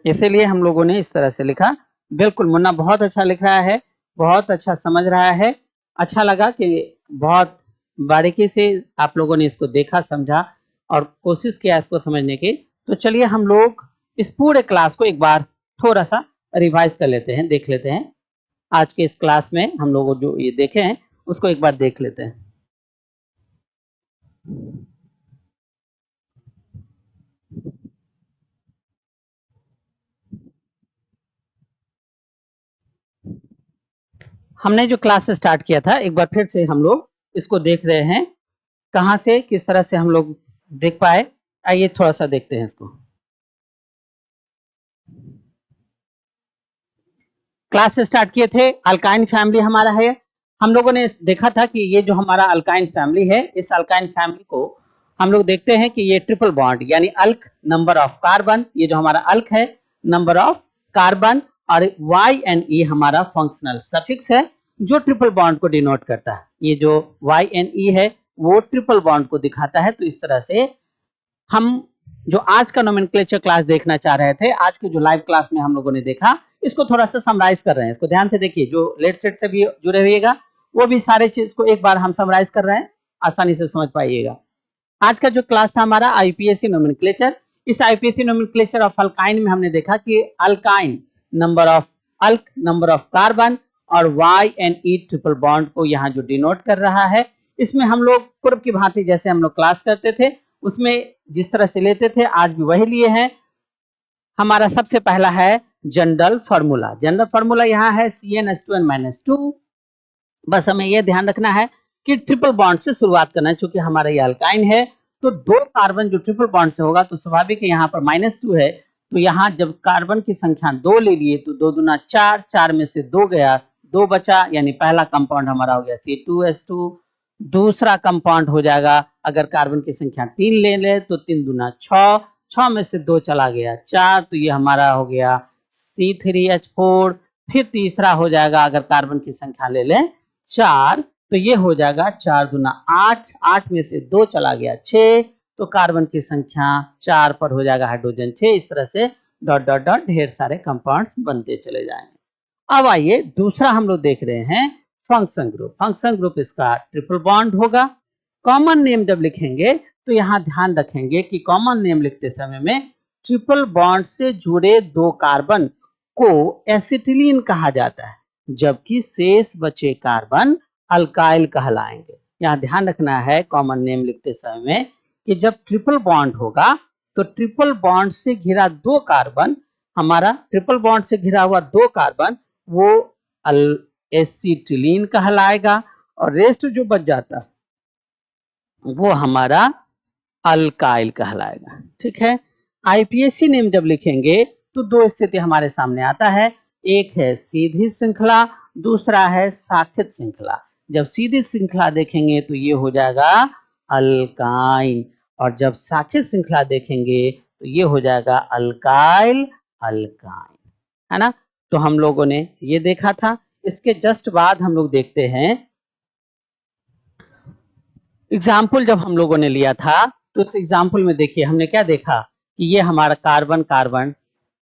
इसीलिए हम लोगों ने इस तरह से लिखा। बिल्कुल मुन्ना बहुत अच्छा लिख रहा है, बहुत अच्छा समझ रहा है। अच्छा लगा कि बहुत बारीकी से आप लोगों ने इसको देखा, समझा और कोशिश किया इसको समझने की। तो चलिए हम लोग इस पूरे क्लास को एक बार थोड़ा सा रिवाइज कर लेते हैं, देख लेते हैं। आज के इस क्लास में हम लोग जो ये देखे हैं उसको एक बार देख लेते हैं। हमने जो क्लास स्टार्ट किया था एक बार फिर से हम लोग इसको देख रहे हैं, कहां से किस तरह से हम लोग देख पाए। आइए थोड़ा सा देखते हैं इसको। क्लास स्टार्ट किए थे, अल्काइन फैमिली हमारा है। हम लोगों ने देखा था कि ये जो हमारा अल्काइन फैमिली है, इस अल्काइन फैमिली को हम लोग देखते हैं कि ये ट्रिपल बॉन्ड यानी अल्क नंबर ऑफ कार्बन, ये जो हमारा अल्क है नंबर ऑफ कार्बन, और YnE हमारा फंक्शनल सफिक्स है जो ट्रिपल बॉन्ड को डिनोट करता है। ये जो YnE है वो ट्रिपल बॉन्ड को दिखाता है। तो इस तरह से हम जो आज का नोमेनक्लेचर क्लास देखना चाह रहे थे, आज के जो लाइव क्लास में हम लोगों ने देखा, इसको थोड़ा सा समराइज कर रहे हैं। इसको ध्यान से देखिए, जो लेट सेट से भी जुड़े रहिएगा, वो भी सारे चीज को एक बार हम समराइज कर रहे हैं, आसानी से समझ पाइएगा। आज का जो क्लास था हमारा आईपीएससी नोमेनक्लेचर, इस आईपीएससी नोमेनक्लेचर ऑफ अल्काइन में हमने देखा कि alkyne number of alk number of carbon और YnE ट्रिपल बॉन्ड को यहाँ जो डिनोट कर रहा है, इसमें हम लोग पूर्व की भांति जैसे हम लोग क्लास करते थे उसमें जिस तरह से लेते थे आज भी वही लिए हैं। हमारा सबसे पहला है जनरल फार्मूला। जनरल फार्मूला यहाँ है CnH2n-2। बस हमें यह ध्यान रखना है कि ट्रिपल बॉन्ड से शुरुआत करना है, चूंकि हमारा ये अल्काइन है तो 2 कार्बन जो ट्रिपल बॉन्ड से होगा तो स्वाभाविक है यहाँ पर -2 है, तो यहाँ जब कार्बन की संख्या 2 ले लिए तो 2 दूना 4, 4 में से 2 गया, 2 बचा, यानी पहला कंपाउंड हमारा हो गया C2H2। दूसरा कंपाउंड हो जाएगा, अगर कार्बन की संख्या 3 ले ले तो 3 दूना 6, 6 में से 2 चला गया 4, तो ये हमारा हो गया C3H4। फिर तीसरा हो जाएगा, अगर कार्बन की संख्या ले लें 4, तो ये हो जाएगा 4 दूना 8, 8 में से 2 चला गया 6, तो कार्बन की संख्या 4 पर हो जाएगा हाइड्रोजन 6। इस तरह से डॉट डॉट डॉट ढेर सारे कंपाउंड्स बनते चले जाएंगे। अब आइए दूसरा हम लोग देख रहे हैं फंक्शन ग्रुप। फंक्शन ग्रुप इसका ट्रिपल बॉन्ड होगा। कॉमन नेम जब लिखेंगे तो यहाँ ध्यान रखेंगे कि कॉमन नेम लिखते समय में ट्रिपल बॉन्ड से जुड़े 2 कार्बन को एसिटिलीन कहा जाता है, जबकि शेष बचे कार्बन अल्काइल कहलाएंगे। यहाँ ध्यान रखना है कॉमन नेम लिखते समय में कि जब ट्रिपल बॉन्ड होगा तो ट्रिपल बॉन्ड से घिरा 2 कार्बन, हमारा ट्रिपल बॉन्ड से घिरा हुआ 2 कार्बन वो एसिटिलीन कहलाएगा, और रेस्ट जो बच जाता वो हमारा अल्काइल कहलाएगा। ठीक है। आईपीएससी नेम जब लिखेंगे तो 2 स्थिति हमारे सामने आता है, एक है सीधी श्रृंखला, दूसरा है साखित श्रृंखला। जब सीधी श्रृंखला देखेंगे तो ये हो जाएगा अल्काइन, और जब साखित श्रृंखला देखेंगे तो ये हो जाएगा अल्काइल अल्काइन, है ना। तो हम लोगों ने ये देखा था। इसके जस्ट बाद हम लोग देखते हैं एग्जाम्पल। जब हम लोगों ने लिया था तो इस एग्जाम्पल में देखिए हमने क्या देखा कि ये हमारा कार्बन कार्बन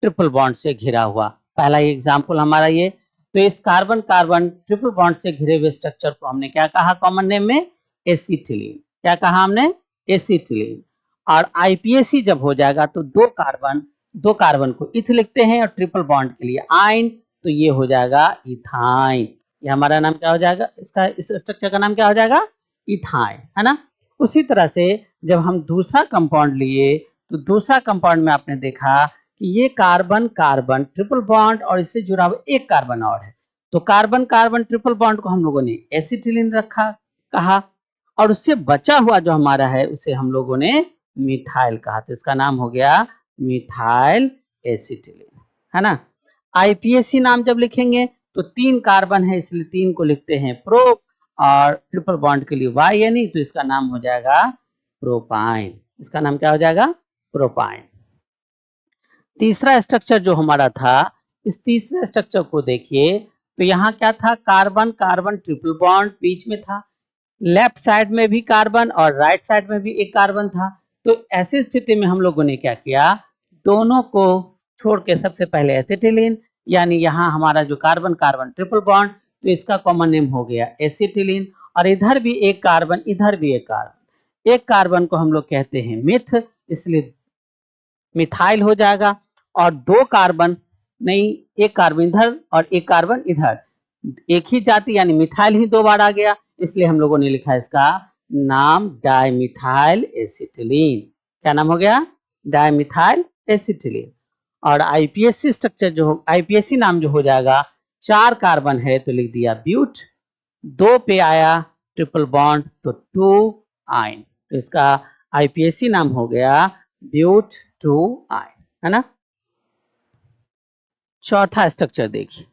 ट्रिपल बॉन्ड से घिरा हुआ पहला ही एग्जाम्पल हमारा ये। तो इस कार्बन कार्बन ट्रिपल बॉन्ड से घिरे हुए स्ट्रक्चर को हमने क्या कहा कॉमन नेम में, एसिटिलीन। क्या कहा हमने, एसिटिलीन। और आईपीएसी जब हो जाएगा तो दो कार्बन को इथ लिखते हैं और ट्रिपल बॉन्ड के लिए आइन, तो ये हो जाएगा इथाइन। ये हमारा नाम क्या हो जाएगा, इसका इस स्ट्रक्चर का नाम क्या हो जाएगा, इथाइन, है ना। उसी तरह से जब हम दूसरा कंपाउंड लिए तो दूसरा कंपाउंड में आपने देखा कि ये कार्बन कार्बन ट्रिपल बॉन्ड और इससे जुड़ा हुआ एक कार्बन और है, तो कार्बन कार्बन ट्रिपल बॉन्ड को हम लोगों ने एसिटिलीन रखा कहा, और उससे बचा हुआ जो हमारा है उसे हम लोगों ने मिथाइल कहा, तो इसका नाम हो गया मिथाइल एसिटिलीन, है ना। आईपीएसी नाम जब लिखेंगे तो 3 कार्बन है इसलिए 3 को लिखते हैं प्रो, और ट्रिपल बॉन्ड के लिए वाई यानी, तो इसका नाम हो जाएगा प्रोपाइन। इसका नाम क्या हो जाएगा, प्रोपाइन। तीसरा स्ट्रक्चर जो हमारा था, इस तीसरे स्ट्रक्चर को देखिए तो यहाँ क्या था, कार्बन कार्बन ट्रिपल बॉन्ड बीच में था, लेफ्ट साइड में भी कार्बन और राइट साइड में भी एक कार्बन था। तो ऐसी स्थिति में हम लोगों ने क्या किया, दोनों को छोड़ के सबसे पहले एसिटिलीन, यानी यहाँ हमारा जो कार्बन कार्बन ट्रिपल बॉन्ड, तो इसका कॉमन नेम हो गया एसिटिलीन, और इधर भी एक कार्बन इधर भी एक कार्बन, एक कार्बन को हम लोग कहते हैं मिथ, इसलिए मिथाइल हो जाएगा, और 2 कार्बन नहीं, एक कार्बन इधर और एक कार्बन इधर, एक ही जाति यानी मिथाइल ही 2 बार आ गया, इसलिए हम लोगों ने लिखा इसका नाम डाइमिथाइल एसिटिलीन। क्या नाम हो गया, डाइमिथाइल एसिटिलीन। और आईपीएसी स्ट्रक्चर जो आईपीएसी नाम जो हो जाएगा, 4 कार्बन है तो लिख दिया ब्यूट, 2 पे आया ट्रिपल बॉन्ड तो 2 आइन, तो इसका आईपीएसी नाम हो गया ब्यूट 2 आइन, है ना। चौथा स्ट्रक्चर देखिए,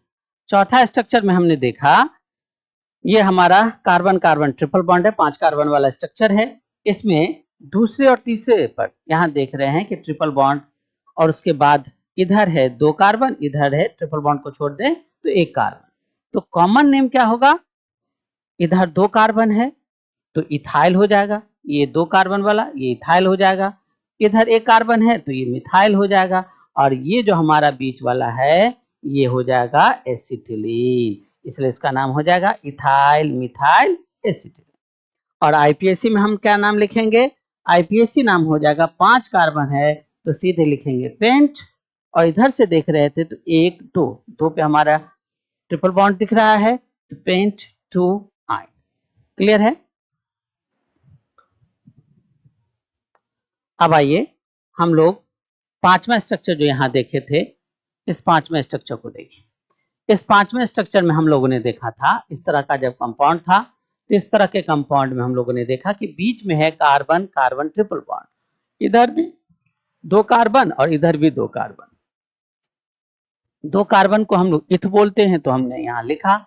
चौथा स्ट्रक्चर में हमने देखा ये हमारा कार्बन कार्बन ट्रिपल बॉन्ड है, 5 कार्बन वाला स्ट्रक्चर है। इसमें दूसरे और तीसरे पर यहाँ देख रहे हैं कि ट्रिपल बॉन्ड, और उसके बाद इधर है 2 कार्बन, इधर है ट्रिपल बॉन्ड को छोड़ दें तो 1 कार्बन, तो कॉमन नेम क्या होगा, इधर 2 कार्बन है तो इथाइल हो जाएगा, ये 2 कार्बन वाला ये इथाइल हो जाएगा, इधर 1 कार्बन है तो ये मिथाइल हो जाएगा, और ये जो हमारा बीच वाला है ये हो जाएगा एसिटिलीन, इसलिए इसका नाम हो जाएगा इथाइल मिथाइल एसिटिलीन। और आईपीएसी में हम क्या नाम लिखेंगे, आईपीएसी नाम हो जाएगा, 5 कार्बन है तो सीधे लिखेंगे पेंट, और इधर से देख रहे थे तो 1 2 पे हमारा ट्रिपल बॉन्ड दिख रहा है तो पेंट 2 आइन। क्लियर है। अब आइए हम लोग 5वां स्ट्रक्चर जो यहाँ देखे थे, इस 5वें स्ट्रक्चर को देखिए। इस 5वें स्ट्रक्चर में हम लोगों ने देखा था इस तरह का जब कंपाउंड था, तो इस तरह के कंपाउंड में हम लोगों ने देखा कि बीच में है कार्बन कार्बन ट्रिपल बॉन्ड, इधर भी 2 कार्बन और इधर भी 2 कार्बन, 2 कार्बन को हम लोग इथ बोलते हैं, तो हमने यहाँ लिखा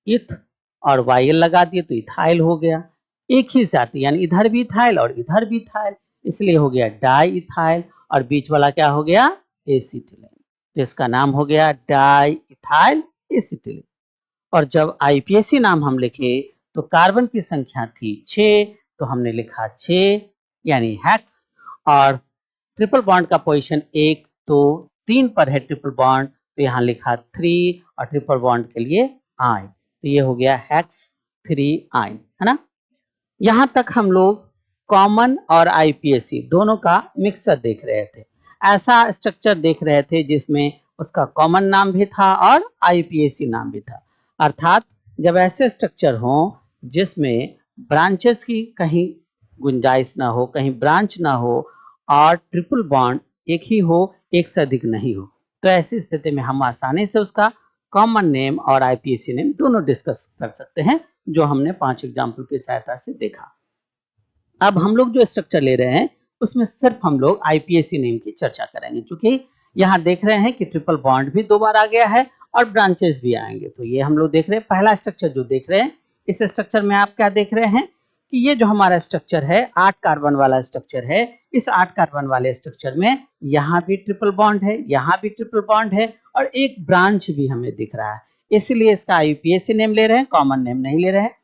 इथ और वाइल लगा दिए तो इथाइल हो गया, एक ही जाति यानी इधर भी इथाइल और इधर भी इथाइल, इसलिए हो गया डाई इथाइल, और बीच वाला क्या हो गया एसिटिलीन, तो इसका नाम हो गया डाई इथाइल एसिटिलीन। और जब आईपीएसी नाम हम लिखे तो कार्बन की संख्या थी 6, तो हमने लिखा 6 यानी हेक्स, और ट्रिपल बॉन्ड का पोजीशन 1 2 3 पर है ट्रिपल बॉन्ड, तो यहाँ लिखा 3, और ट्रिपल बॉन्ड के लिए आइन, तो ये हो गया हेक्स 3 आइन, है ना। यहाँ तक हम लोग कॉमन और आईपीएसी दोनों का मिक्सर देख रहे थे, ऐसा स्ट्रक्चर देख रहे थे जिसमें उसका कॉमन नाम भी था और आईपीएसी नाम भी था। अर्थात जब ऐसे स्ट्रक्चर हो जिसमें ब्रांचेस की कहीं गुंजाइश ना हो, कहीं ब्रांच ना हो, और ट्रिपल बॉन्ड एक ही हो, एक से अधिक नहीं हो, तो ऐसी स्थिति में हम आसानी से उसका कॉमन नेम और आईपीएसी नेम दोनों डिस्कस कर सकते हैं, जो हमने 5 एग्जाम्पल की सहायता से देखा। अब हम लोग जो स्ट्रक्चर ले रहे हैं उसमें सिर्फ हम लोग आईपीएसी नेम की चर्चा करेंगे, क्योंकि यहाँ देख रहे हैं कि ट्रिपल बॉन्ड भी 2 बार आ गया है और ब्रांचेस भी आएंगे, तो ये हम लोग देख रहे हैं। पहला स्ट्रक्चर जो देख रहे हैं, इस स्ट्रक्चर में आप क्या देख रहे हैं कि ये जो हमारा स्ट्रक्चर है 8 कार्बन वाला स्ट्रक्चर है, इस 8 कार्बन वाले स्ट्रक्चर में यहाँ भी ट्रिपल बॉन्ड है, यहाँ भी ट्रिपल बॉन्ड है, और एक ब्रांच भी हमें दिख रहा है, इसलिए इसका आईपीएसी नेम ले रहे हैं, कॉमन नेम नहीं ले रहे हैं।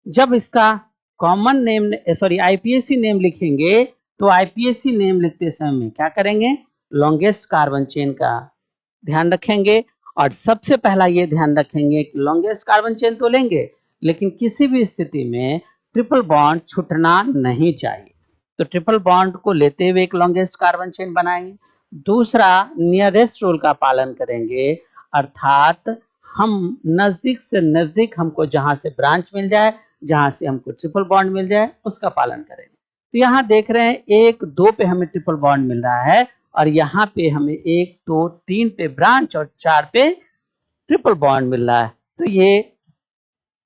जब इसका कॉमन नेम आईपीएसी नेम लिखेंगे तो आईपीएसी नेम लिखते समय में क्या करेंगे, लॉन्गेस्ट कार्बन चेन का ध्यान रखेंगे, और सबसे पहला ये ध्यान रखेंगे कि लॉन्गेस्ट कार्बन चेन तो लेंगे, लेकिन किसी भी स्थिति में ट्रिपल बॉन्ड छूटना नहीं चाहिए। तो ट्रिपल बॉन्ड को लेते हुए एक लॉन्गेस्ट कार्बन चेन बनाएंगे। दूसरा, नियरेस्ट रूल का पालन करेंगे, अर्थात हम नजदीक से नजदीक हमको जहां से ब्रांच मिल जाए, जहां से हमको ट्रिपल बॉन्ड मिल जाए, उसका पालन करेंगे। तो यहाँ देख रहे हैं 1, 2 पे हमें ट्रिपल बॉन्ड मिल रहा है और यहाँ पे हमें 1, 2, 3 पे ब्रांच और 4 पे ट्रिपल बॉन्ड मिल रहा है। तो ये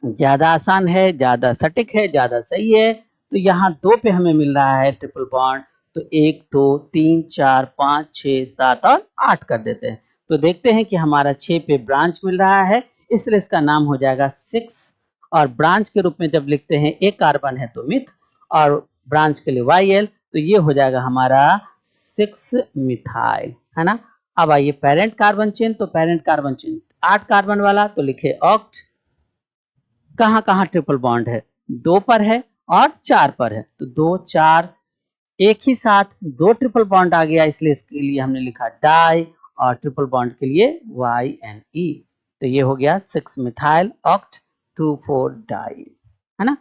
ज्यादा आसान है, ज्यादा सटीक है, ज्यादा सही है। तो यहाँ 2 पे हमें मिल रहा है ट्रिपल बॉन्ड, तो 1, 2, 3, 4, 5, 6, 7 और 8 कर देते हैं। तो देखते हैं कि हमारा 6 पे ब्रांच मिल रहा है, इसलिए इसका नाम हो जाएगा 6। और ब्रांच के रूप में जब लिखते हैं एक कार्बन है तो मिथ, और ब्रांच के लिए YL, तो ये हो जाएगा हमारा 6 मिथाइल, है ना। अब आइए पेरेंट कार्बन चेन, तो पेरेंट कार्बन चेन 8 कार्बन वाला, तो लिखे ऑक्ट। कहाँ कहाँ ट्रिपल बॉन्ड है? 2 पर है और 4 पर है, तो 2, 4 एक ही साथ 2 ट्रिपल बॉन्ड आ गया, इसलिए इसके लिए हमने लिखा डाई, और ट्रिपल बॉन्ड के लिए YNE। तो ये हो गया 6 मिथाइल ऑक्ट 2,4 डाई, है ना।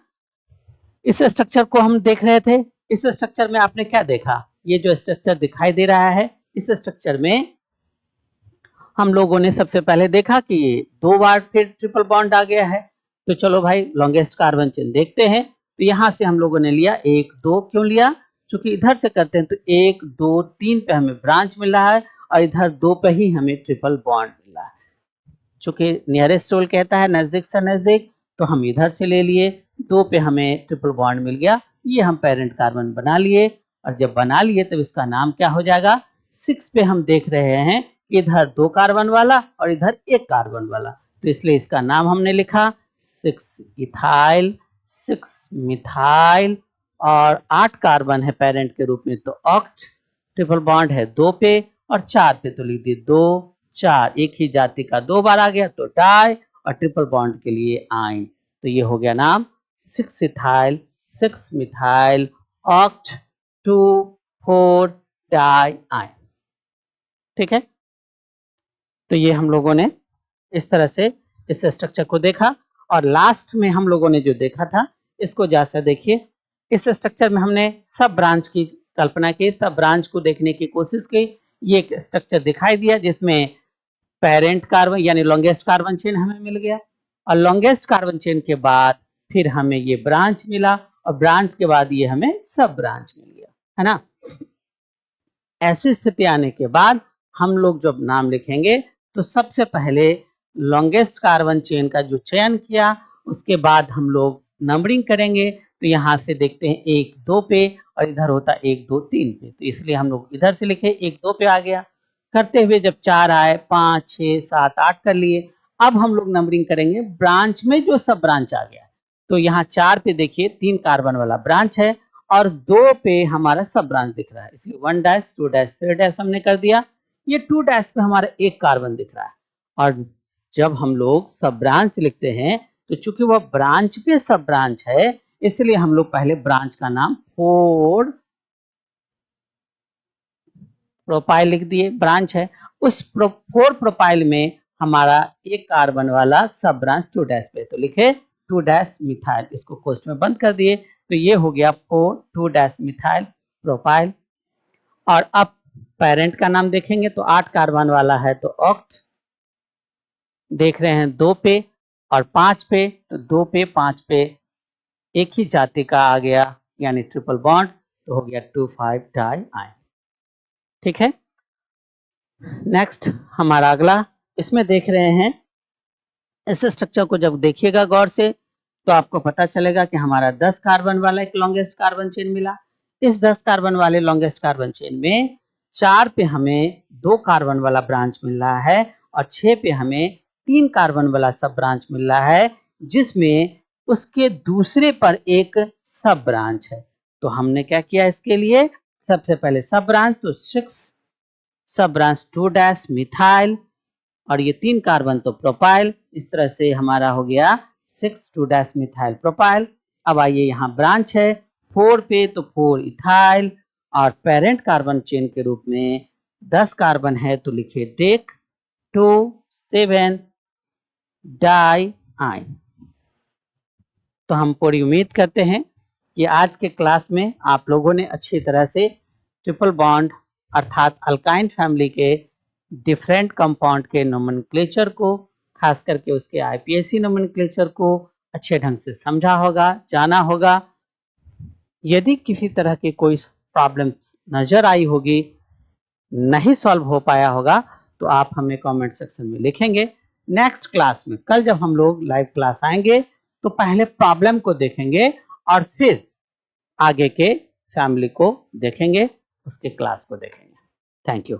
इस स्ट्रक्चर को हम देख रहे थे। इस स्ट्रक्चर में आपने क्या देखा? ये जो स्ट्रक्चर दिखाई दे रहा है, इस स्ट्रक्चर में हम लोगों ने सबसे पहले देखा कि 2 बार फिर ट्रिपल बॉन्ड आ गया है। तो चलो भाई लॉन्गेस्ट कार्बन चेन देखते हैं। तो यहाँ से हम लोगों ने लिया 1, 2, क्यों लिया? चूंकि इधर से करते हैं तो 1, 2, 3 पे हमें ब्रांच मिल रहा है और इधर 2 पे ही हमें ट्रिपल बॉन्ड मिल रहा है। चूंकि नियरेस्ट रूल कहता है नजदीक से नजदीक, तो हम इधर से ले लिए, 2 पे हमें ट्रिपल बॉन्ड मिल गया, ये हम पेरेंट कार्बन बना लिए। और जब बना लिए तब इसका नाम क्या हो जाएगा? 6 पे हम देख रहे हैं इधर 2 कार्बन वाला और इधर 1 कार्बन वाला, तो इसलिए इसका नाम हमने लिखा 6 इथाइल, 6 मिथाइल। और 8 कार्बन है पेरेंट के रूप में, तो ऑक्ट। ट्रिपल बॉन्ड है 2 पे और 4 पे, तो लिख दिए 2, 4 एक ही जाति का 2 बार आ गया तो डाई, और ट्रिपल बॉन्ड के लिए आइन। तो ये हो गया नाम 6 इथाइल, 6 मिथाइल ऑक्ट 2, 4 डाई आइन। ठीक है, तो ये हम लोगों ने इस तरह से इस स्ट्रक्चर को देखा। और लास्ट में हम लोगों ने जो देखा था, इसको जैसा देखिए, इस स्ट्रक्चर में हमने सब ब्रांच की कल्पना की, सब ब्रांच को देखने की कोशिश की। ये एक स्ट्रक्चर दिखाई दिया जिसमें पेरेंट कार्बन यानी लॉन्गेस्ट कार्बन चेन हमें मिल गया, और लॉन्गेस्ट कार्बन चेन के बाद फिर हमें ये ब्रांच मिला, और ब्रांच के बाद ये हमें सब ब्रांच मिल गया, है ना। ऐसी स्थिति आने के बाद हम लोग जब नाम लिखेंगे तो सबसे पहले लॉन्गेस्ट कार्बन चेन का जो चयन किया, उसके बाद हम लोग नंबरिंग करेंगे। तो यहाँ से देखते हैं 1, 2 पे, और इधर होता 1, 2, 3 पे, तो इसलिए हम लोग इधर से लिखे 1, 2 पे आ गया। करते हुए जब 4 आए, 5, 6, 7, 8 कर लिए। अब हम लोग नंबरिंग करेंगे ब्रांच में जो सब ब्रांच आ गया। तो यहाँ 4 पे देखिए 3 कार्बन वाला ब्रांच है, और 2 पे हमारा सब ब्रांच दिख रहा है, इसलिए 1 डैश, 2 डैश, 3 डैश हमने कर दिया। ये 2 डैश पे हमारा 1 कार्बन दिख रहा है। और जब हम लोग सब ब्रांच लिखते हैं तो चूंकि वह ब्रांच पे सब ब्रांच है, इसलिए हम लोग पहले ब्रांच का नाम 4 प्रोपाइल लिख दिए, ब्रांच है। उस 4 प्रोपाइल में हमारा 1 कार्बन वाला सब ब्रांच 2 डैश पे, तो लिखे 2 डैश मिथाइल, इसको कोष्ठ में बंद कर दिए। तो ये हो गया 4 2 डैश मिथाइल प्रोपाइल। और अब पेरेंट का नाम देखेंगे तो 8 कार्बन वाला है, तो ऑक्ट। देख रहे हैं 2 पे और 5 पे, तो 2 पे 5 पे एक ही जाति का आ गया यानी ट्रिपल बॉन्ड, तो हो गया 2, 5 डाई आइन। ठीक है, नेक्स्ट हमारा अगला, इसमें देख रहे हैं इस स्ट्रक्चर को जब देखिएगा गौर से तो आपको पता चलेगा कि हमारा 10 कार्बन वाला एक लॉन्गेस्ट कार्बन चेन मिला। इस 10 कार्बन वाले लॉन्गेस्ट कार्बन चेन में 4 पे हमें 2 कार्बन वाला ब्रांच मिल रहा है, और 6 पे हमें 3 कार्बन वाला सब ब्रांच मिल रहा है, जिसमें उसके दूसरे पर एक सब ब्रांच है। तो हमने क्या किया इसके लिए? सबसे पहले सब ब्रांच, तो 6 सब ब्रांच 2 डैश मिथाइल, और ये 3 कार्बन तो प्रोपाइल। इस तरह से हमारा हो गया 6 2 डैश मिथाइल प्रोपाइल। अब आइए यहाँ ब्रांच है 4 पे, तो 4 इथाइल, और पेरेंट कार्बन चेन के रूप में 10 कार्बन है, तो लिखिए डेक 2 7 डाई आइन। तो हम पूरी उम्मीद करते हैं कि आज के क्लास में आप लोगों ने अच्छी तरह से ट्रिपल बॉन्ड अर्थात अल्काइन फैमिली के डिफरेंट कंपाउंड के नोमेनक्लेचर को, खास करके उसके आईपीएसी नोमेनक्लेचर को अच्छे ढंग से समझा होगा, जाना होगा। यदि किसी तरह की कोई प्रॉब्लम नजर आई होगी, नहीं सॉल्व हो पाया होगा, तो आप हमें कमेंट सेक्शन में लिखेंगे। नेक्स्ट क्लास में, कल जब हम लोग लाइव क्लास आएंगे, तो पहले प्रॉब्लम को देखेंगे और फिर आगे के फैमिली को देखेंगे, उसके क्लास को देखेंगे। Thank you.